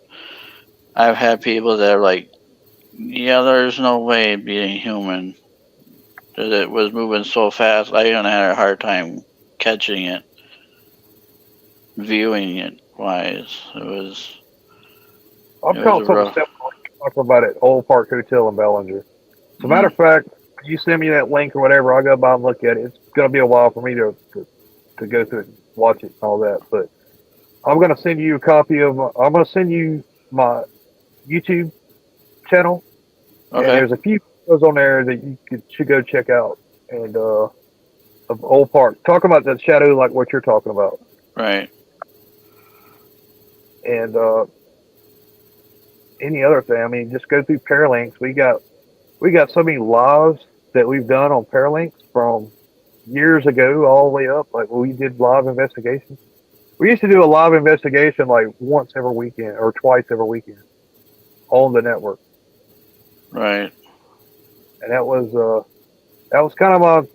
I've had people that are like, yeah, there's no way it being human. Because it was moving so fast, I even had a hard time catching it, viewing it wise. I'm It was calling something rough. talking about it. Old Park Hotel in Bellinger. As a matter of fact, when you send me that link or whatever, I'll go by and look at it. It's going to be a while for me to go through it and watch it and all that. But I'm going to send you a copy of. I'm going to send you my YouTube channel, and Okay. there's a few videos on there that you should go check out. And of Old Park, talk about that shadow like what you're talking about. Right. And any other thing. I mean, just go through Paralanx. We got so many lives that we've done on Paralanx from years ago all the way up. Like when we did live investigations. We used to do a live investigation like once every weekend or twice every weekend on the network. Right. And that was kind of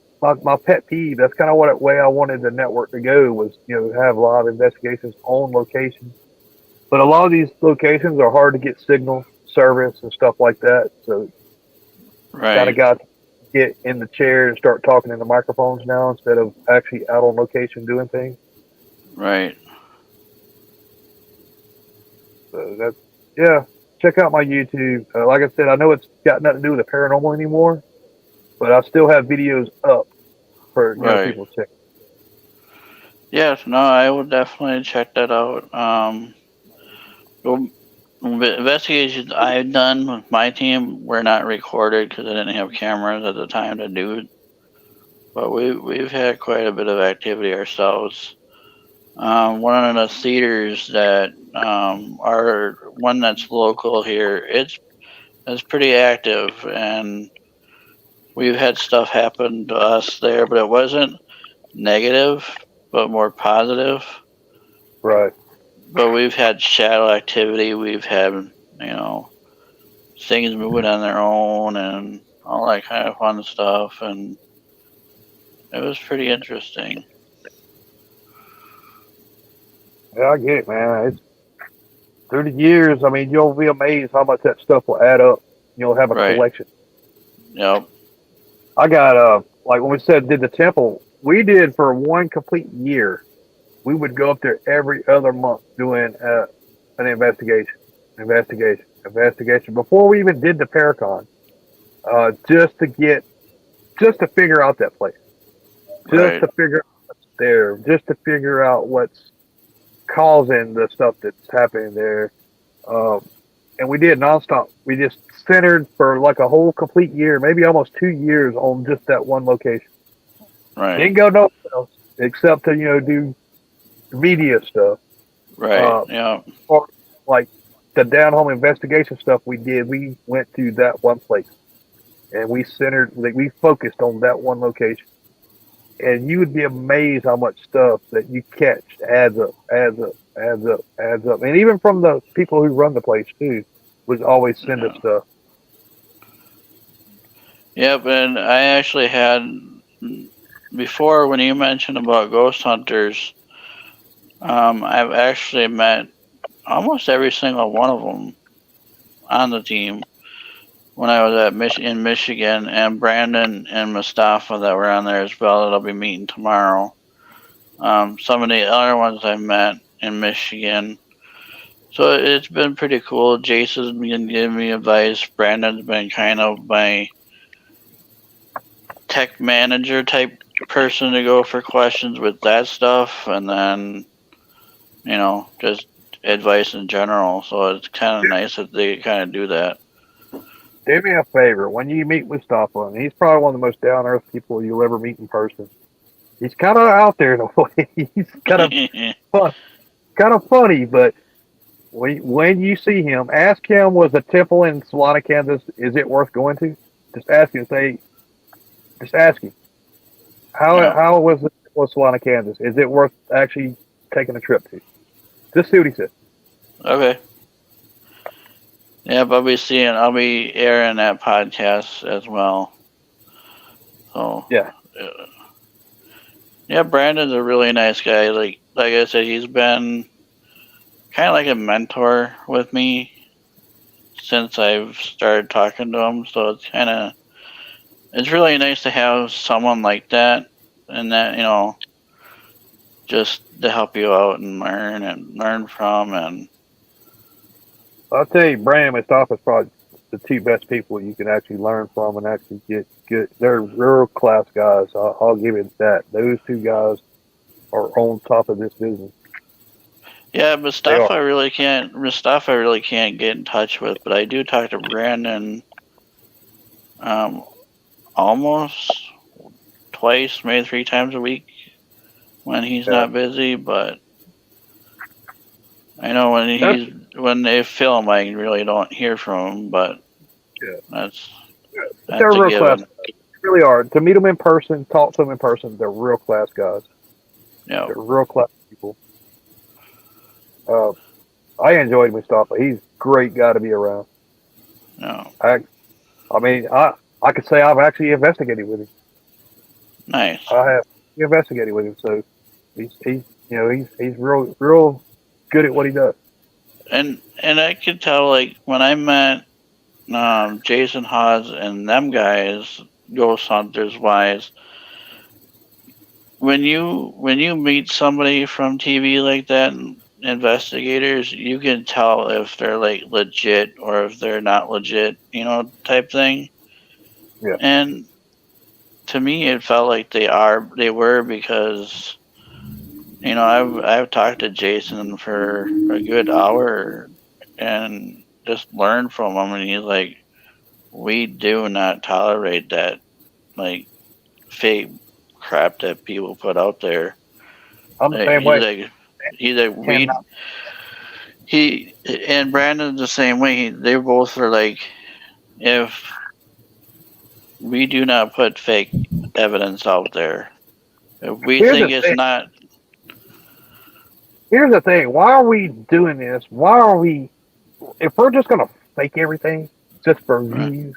my pet peeve. That's kind of what way I wanted the network to go was, have live investigations on location. But a lot of these locations are hard to get signal service and stuff like that. So kind of got to get in the chair and start talking in the microphones now instead of actually out on location doing things. Right. So check out my YouTube. Like I said, I know it's got nothing to do with the paranormal anymore, but I still have videos up for people to check. Yes, no, I would definitely check that out. Investigations I've done with my team were not recorded because I didn't have cameras at the time to do it. But we've had quite a bit of activity ourselves. One of the theaters that are one that's local here, it's pretty active, and we've had stuff happen to us there, but it wasn't negative, but more positive. Right. But we've had shadow activity. We've had, things moving on their own and all that kind of fun stuff. And it was pretty interesting. Yeah, I get it, man. It's through the years. I mean, you'll be amazed how much that stuff will add up. You'll have a collection. Yep. I got like when we did the temple, we did for one complete year. We would go up there every other month doing an investigation before we even did the Paracon, just to figure out that place, to figure out what's there, just to figure out what's causing the stuff that's happening there. And we did nonstop. We just centered for like a whole complete year, maybe almost 2 years on just that one location. Right. Didn't go nowhere else except to do media stuff. Right. Yeah. Or like the down home investigation stuff we did. We went to that one place, and we focused on that one location. And you would be amazed how much stuff that you catch adds up. And even from the people who run the place too, would always send us stuff. Yep, and I actually had, before when you mentioned about ghost hunters, I've actually met almost every single one of them on the team when I was in Michigan, and Brandon and Mustafa that were on there as well that I'll be meeting tomorrow. Some of the other ones I met in Michigan, So it's been pretty cool. Jason's been giving me advice. Brandon's been kind of my tech manager type person to go for questions with that stuff, and then, just advice in general. So it's kind of nice that they kind of do that. Do me a favor. When you meet Mustafa, and he's probably one of the most down-earth people you'll ever meet in person. He's kind of out there in a way. He's kind of funny, but when you see him, ask him, was the temple in Solana, Kansas, is it worth going to? Just ask him. Just ask him. How was the temple in Solana, Kansas? Is it worth actually taking a trip to? Just see what he says. Okay. Yeah, but I'll be airing that podcast as well. So Yeah. Yeah, Brandon's a really nice guy. Like I said, he's been kind of like a mentor with me since I've started talking to him. So it's really nice to have someone like that, and that, just to help you out and learn from. And I'll tell you, Brandon and Mustafa is probably the two best people you can actually learn from and actually get good. They're real class guys. I'll give it that. Those two guys are on top of this business. yeah, Mustafa really can't get in touch with, but I do talk to Brandon almost twice, maybe 3 times a week when he's not busy. But I know when they film, I really don't hear from him. But that's they're real class. They really are. To meet them in person, talk to them in person, they're real class guys. Yeah, they're real class people. I enjoyed Mustafa. He's a great guy to be around. No. I mean, I could say I've actually investigated with him. Nice. I have investigated with him, so he's real good at what he does. And I could tell, like, when I met Jason Hawes and them guys, ghost hunters wise, when you meet somebody from TV like that, investigators, you can tell if they're like legit or if they're not legit, type thing. Yeah. And to me, it felt like they were, because I've talked to Jason for a good hour and just learned from him, and he's like, we do not tolerate that, like, fake crap that people put out there. I'm the same way. He and Brandon's the same way. They both are like, if we do not put fake evidence out there, if we think it's not. Here's the thing. Why are we doing this? Why are we, if we're just going to fake everything just for views,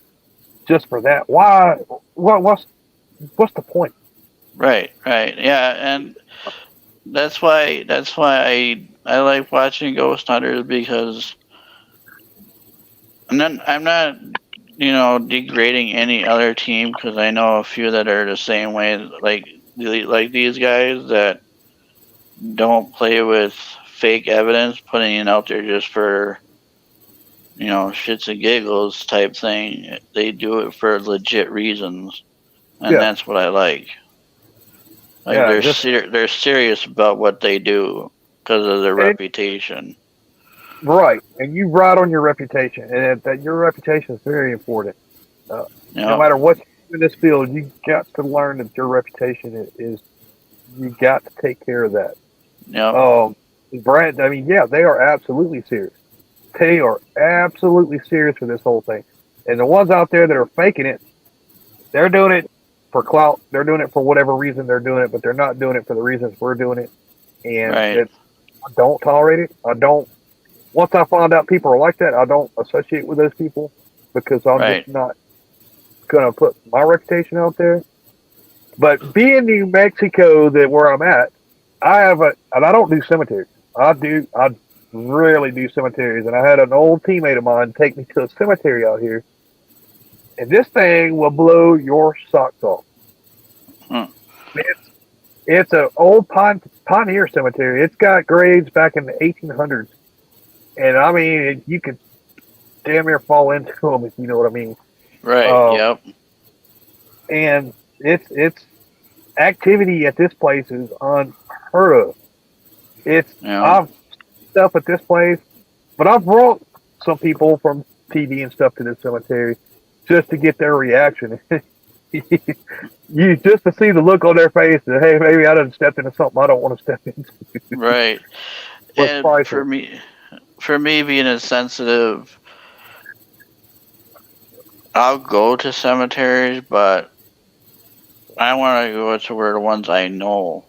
just for that, why, what's the point? Right. Yeah. And that's why I like watching ghost hunters, because I'm not degrading any other team, because I know a few that are the same way, like these guys that don't play with fake evidence, putting it out there just for shits and giggles type thing. They do it for legit reasons, and that's what I like. Like, they're serious about what they do because of their reputation. Right, and you ride on your reputation, and that your reputation is very important. No matter what you do in this field, you got to learn that your reputation is. You got to take care of that. Yeah. Brand. I mean, they are absolutely serious. They are absolutely serious for this whole thing. And the ones out there that are faking it, they're doing it for clout. They're doing it for whatever reason they're doing it, but they're not doing it for the reasons we're doing it. And I don't tolerate it. Once I find out people are like that, I don't associate with those people, because I'm just not going to put my reputation out there. But being New Mexico, where I'm at, and I don't do cemeteries. I really do cemeteries. And I had an old teammate of mine take me to a cemetery out here, and this thing will blow your socks off. It's an old pioneer cemetery. It's got graves back in the 1800s, and I mean, you could damn near fall into them if you know what I mean. Right. Yep. And it's activity at this place is unheard of. It's Yep. I've stuff at this place, but I've brought some people from TV and stuff to this cemetery just to get their reaction. You just to see the look on their face that hey, maybe I done stepped into something I don't want to step into. Right. Was And priceless. for me being as sensitive, I'll go to cemeteries, but I want to go to where the ones I know.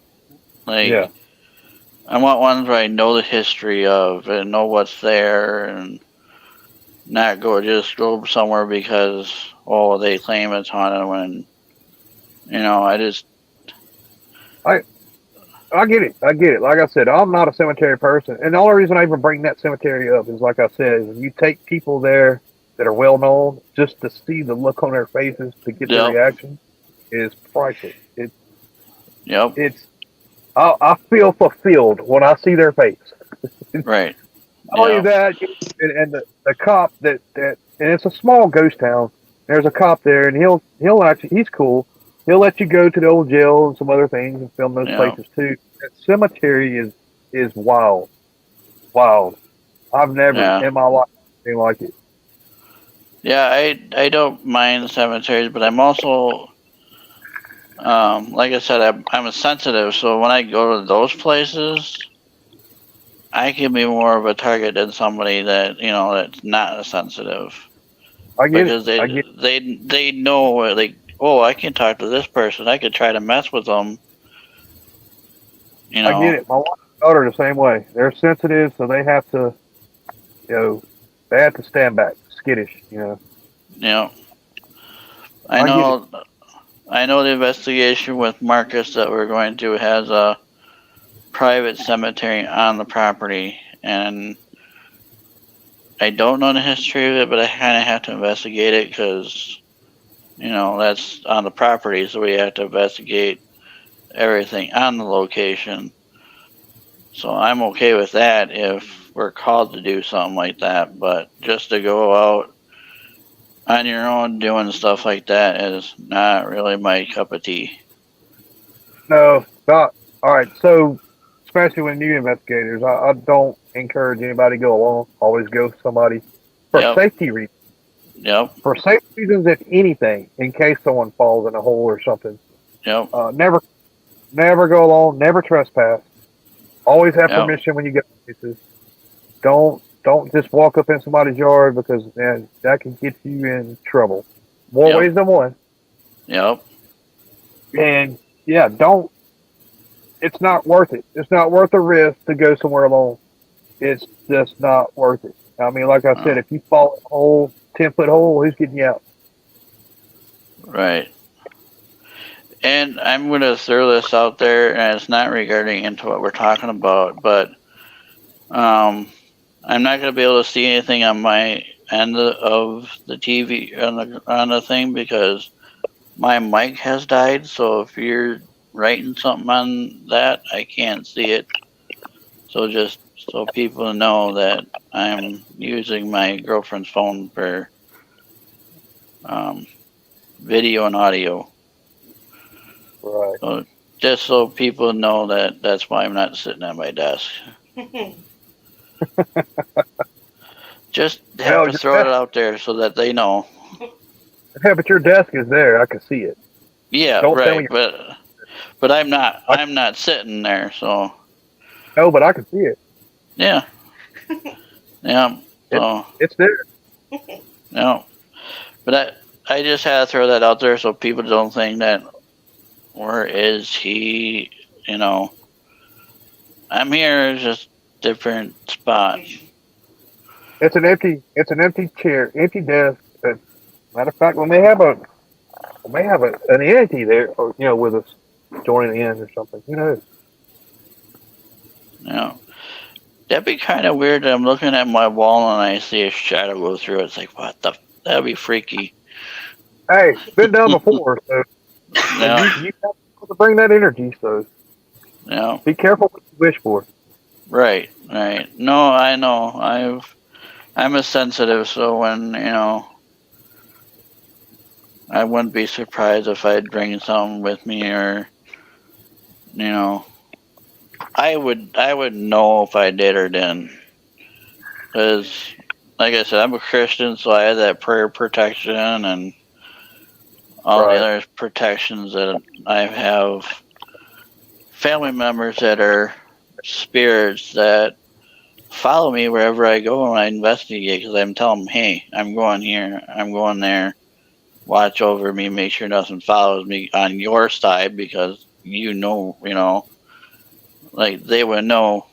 Like, Yeah. I want ones where I know the history of and know what's there, and not just go somewhere because they claim it's haunted when I just I get it. I get it. Like I said, I'm not a cemetery person, and the only reason I even bring that cemetery up is, like I said, is you take people there that are well known, just to see the look on their faces to get their Yep. reaction is priceless. Yep. I feel fulfilled when I see their face. Right. Not only Yep. that, and the cop that and it's a small ghost town. There's a cop there, and he'll actually he's cool. He'll let you go to the old jail and some other things and film those Yeah. places too. That cemetery is wild, wild. I've never Yeah. in my life seen like it. Yeah, I don't mind cemeteries, but I'm also like I said, I'm a sensitive, so when I go to those places, I can be more of a target than somebody that that's not a sensitive, I get because it. I get it. they know, like, I can talk to this person, I could try to mess with them. I get it. My wife and daughter are the same way. They're sensitive, so they have to, they have to stand back, skittish. Yeah, I get it. I know the investigation with Marcus that we're going to has a private cemetery on the property, and I don't know the history of it, but I kind of have to investigate it because, that's on the property, so we have to investigate everything on the location. So I'm okay with that if we're called to do something like that, but just to go out on your own doing stuff like that is not really my cup of tea. No, not. All right. So, especially when new investigators, I don't encourage anybody to go alone. Always go with somebody for Yep. safety reasons. Yep. For safety reasons, if anything, in case someone falls in a hole or something. Yep. Never go alone. Never trespass. Always have Yep. permission when you get places. Don't just walk up in somebody's yard because man, that can get you in trouble. More Yep. ways than one. Yep. And yeah, don't. It's not worth it. It's not worth the risk to go somewhere alone. It's just not worth it. I mean, like I said, if you fall in a hole, 10-foot hole, who's getting you out? Right. And I'm going to throw this out there, and it's not regarding into what we're talking about, but I'm not going to be able to see anything on my end of the TV on the thing because my mic has died. So if you're writing something on that, I can't see it. So just so people know that I'm using my girlfriend's phone for video and audio. Right. So just so people know that's why I'm not sitting at my desk. Just have to throw it out there so that they know. Yeah, but your desk is there. I can see it. Yeah, Don't tell right. me. But I'm not sitting there. So No, but I can see it. yeah, yeah. So It's there. no, but I just had to throw that out there so people don't think that where is he? I'm here. It's just different spot. It's an empty chair, empty desk. Matter of fact, we may have an entity there, or with us joining in or something. Who knows? Yeah. That'd be kind of weird that I'm looking at my wall and I see a shadow go through it. It's like, what the? That'd be freaky. Hey, it's been done before, so Yeah. you have to bring that energy. So Yeah. be careful what you wish for. Right. No, I know. I'm a sensitive, so when I wouldn't be surprised if I'd bring something with me, or I would know if I did or didn't, because like I said, I'm a Christian, so I have that prayer protection and all the Right. other protections that I have. Family members that are spirits that follow me wherever I go and I investigate, because I'm telling them, hey, I'm going here, I'm going there. Watch over me, make sure nothing follows me on your side, because like they would know,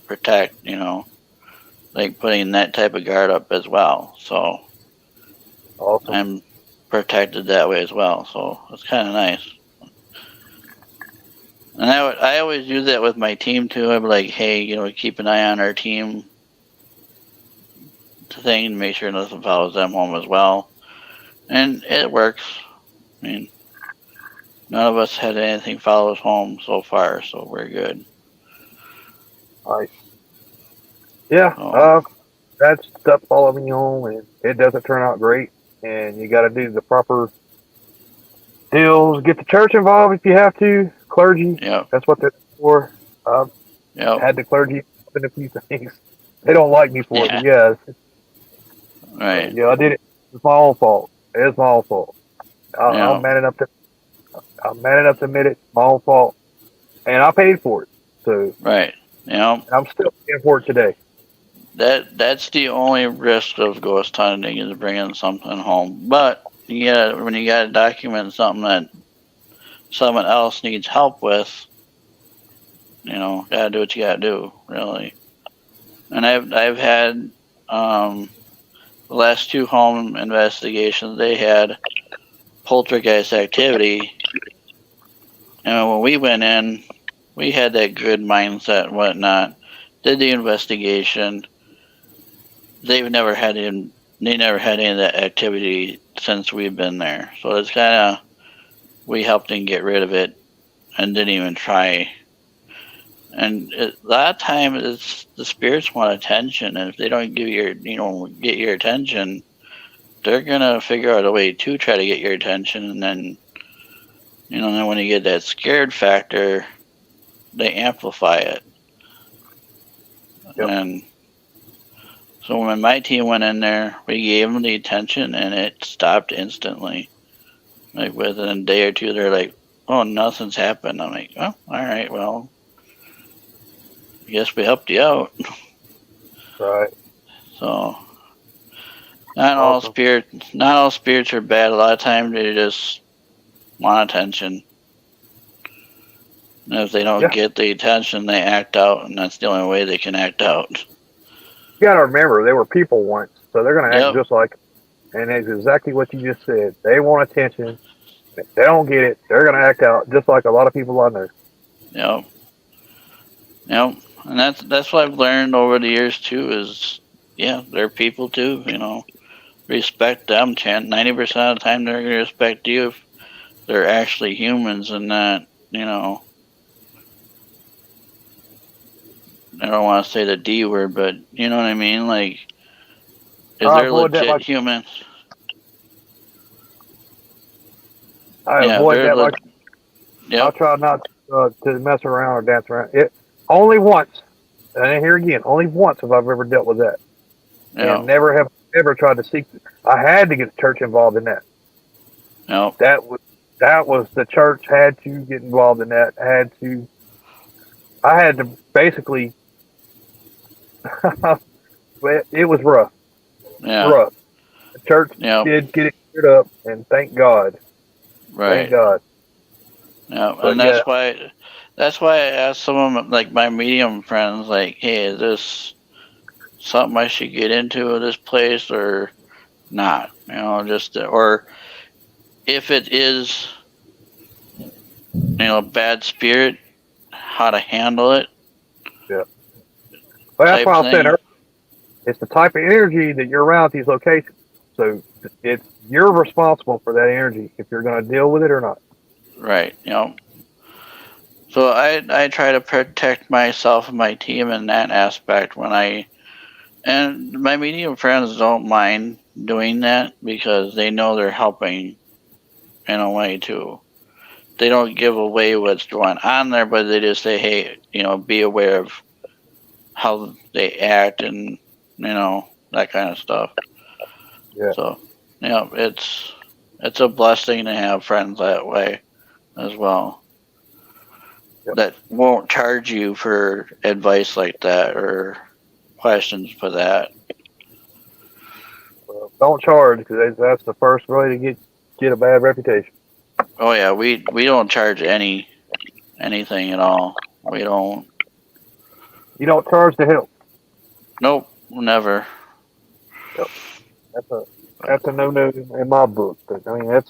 protect, like putting that type of guard up as well. So Awesome. I'm protected that way as well. So it's kind of nice. And I always use that with my team too. I'm like, hey, keep an eye on our team thing, make sure nothing follows them home as well. And it works. I mean, none of us had anything follow us home so far, so we're good. Nice. Yeah. So, That stuff following you home, and it doesn't turn out great. And you got to do the proper deals. Get the church involved if you have to. Clergy. yep, That's what they're for. I've yep, had the clergy in a few things. They don't like me for it, but yeah, yeah, right, yeah, I did it. It's my own fault. It's my own fault. I'm yep, man enough to admit it. It's my own fault, and I paid for it. So right. I'm still paying for it today. That's the only risk of ghost hunting, is bringing something home. But when you gotta document something that someone else needs help with, gotta do what you gotta do, really. And I've had the last 2 home investigations, they had poltergeist activity, and when we went in, we had that good mindset and whatnot. Did the investigation. They never had any of that activity since we've been there. So it's kind of, we helped them get rid of it and didn't even try. And a lot of times it's the spirits want attention, and if they don't get your attention, they're gonna figure out a way to try to get your attention. And then when you get that scared factor, they amplify it. Yep. And so when my team went in there, we gave them the attention, and it stopped instantly. Like within a day or two, they're like, "Oh, nothing's happened." I'm like, "Oh, all right. Well, I guess we helped you out." Right. So not all Awesome. spirits are bad. A lot of times they just want attention. And if they don't get the attention, they act out, and that's the only way they can act out. You got to remember, they were people once, so they're going to act Yep. just like, and it's exactly what you just said. They want attention. If they don't get it, they're going to act out just like a lot of people I know. Yep. And that's what I've learned over the years too. Is they're people too. Respect them. 90% of the time they're going to respect you if they're actually humans and not. I don't want to say the D word, but you know what I mean? Like, if they're legit humans. I avoid that like. Yep. I'll try not to mess around or dance around. It only once, and here again, only once have I ever dealt with that. Yep. And never have ever tried to seek. I had to get the church involved in that. Yep. That was the church had to get involved in that. I had to basically. It was rough. Yeah. Rough. The church did get it cleared up, and thank God. Right. Thank God. Yeah, and that's why I asked some of like my medium friends, like, hey, is this something I should get into at this place or not? Or if it is, bad spirit, how to handle it. Yeah. Well, that's why I said earlier, it's the type of energy that you're around at these locations. So you're responsible for that energy if you're going to deal with it or not. Right. So I try to protect myself and my team in that aspect and my medium friends don't mind doing that because they know they're helping in a way too. They don't give away what's going on there, but they just say, hey, be aware of how they act and, that kind of stuff. Yeah. So, it's a blessing to have friends that way as well. Yep. That won't charge you for advice like that or questions for that. Well, don't charge because that's the first way to get a bad reputation. Oh yeah, we don't charge anything at all. We don't. You don't charge to help. Nope, never. Yep. That's a no-no in my book. But, I mean,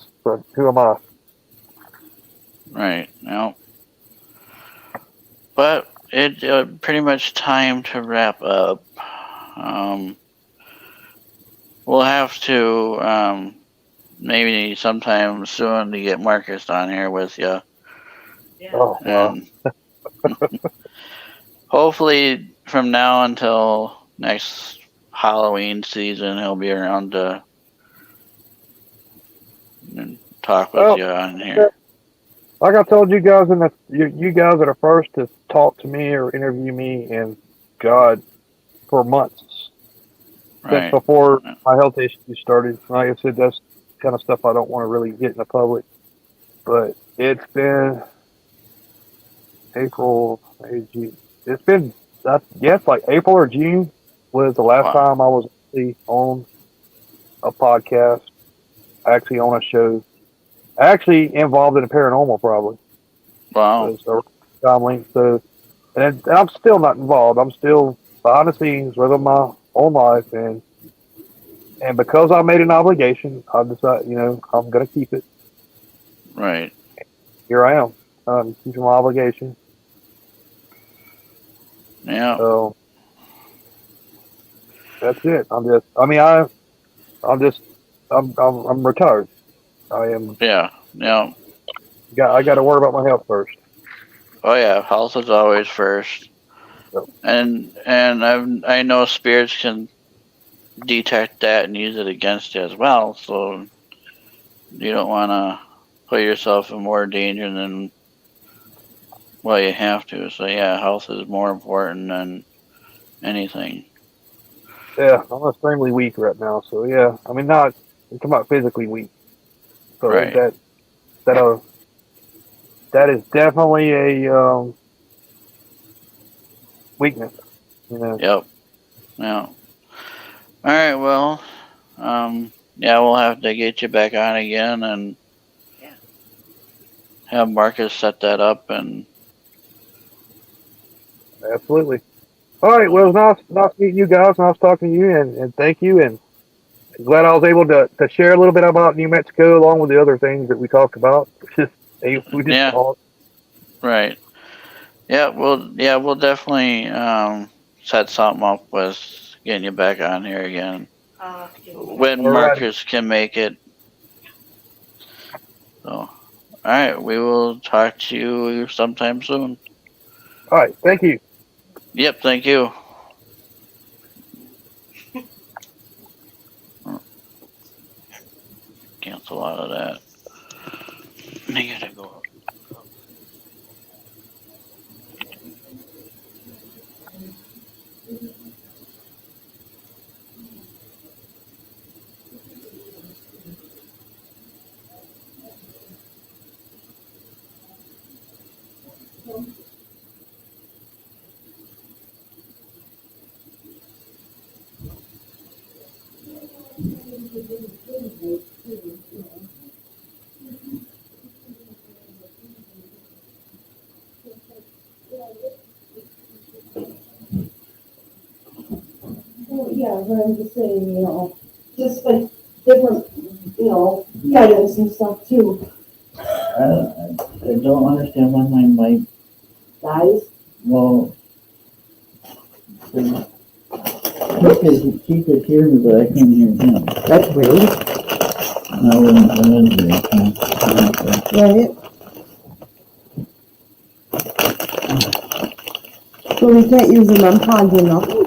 who am I? Right. No. But it's pretty much time to wrap up. We'll have to maybe sometime soon to get Marcus on here with you. Yeah. Oh, wow. And hopefully from now until next Halloween season, he'll be around to talk with you on here. Like I told you guys, you guys are the first to talk to me or interview me in God for months. Right. Just before my health issues started. Like I said, that's kind of stuff I don't want to really get in the public. But it's been April, May, June. It's been, I guess, like April or June was the last time I was actually on a podcast, actually on a show, actually involved in the paranormal, probably. Wow. So, and I'm still not involved. I'm still behind the scenes living my own life, and because I made an obligation, I decided, I'm going to keep it. Right. Here I am, keeping my obligation. Yeah. So that's it. I'm retired. I am. Yeah. Yeah. I got to worry about my health first. Oh yeah, health is always first. Yep. And I know spirits can detect that and use it against you as well. So you don't want to put yourself in more danger than what you have to. So yeah, health is more important than anything. Yeah, I'm extremely weak right now. So yeah, I mean, I'm talking about physically weak. So Right. that is definitely a weakness. Yep. Yeah. All right. Well, yeah, we'll have to get you back on again and have Marcus set that up and. Absolutely. All right. Well, it was nice meeting you guys. Nice talking to you, and thank you. And glad I was able to share a little bit about New Mexico along with the other things that we talked about. We just talked. Right. Yeah. We'll definitely set something up with getting you back on here again when Marcus can make it. So, all right. We will talk to you sometime soon. All right. Thank you. Yep. Thank you. Cancel out of that. I gotta go up. Well, yeah, but I'm just saying, just like different, guidance and stuff too. I don't understand why my mic. Guys, Well, he could hear me, but I can't hear him. that's weird. No, it is weird. Right? So we can't use them on ponds enough.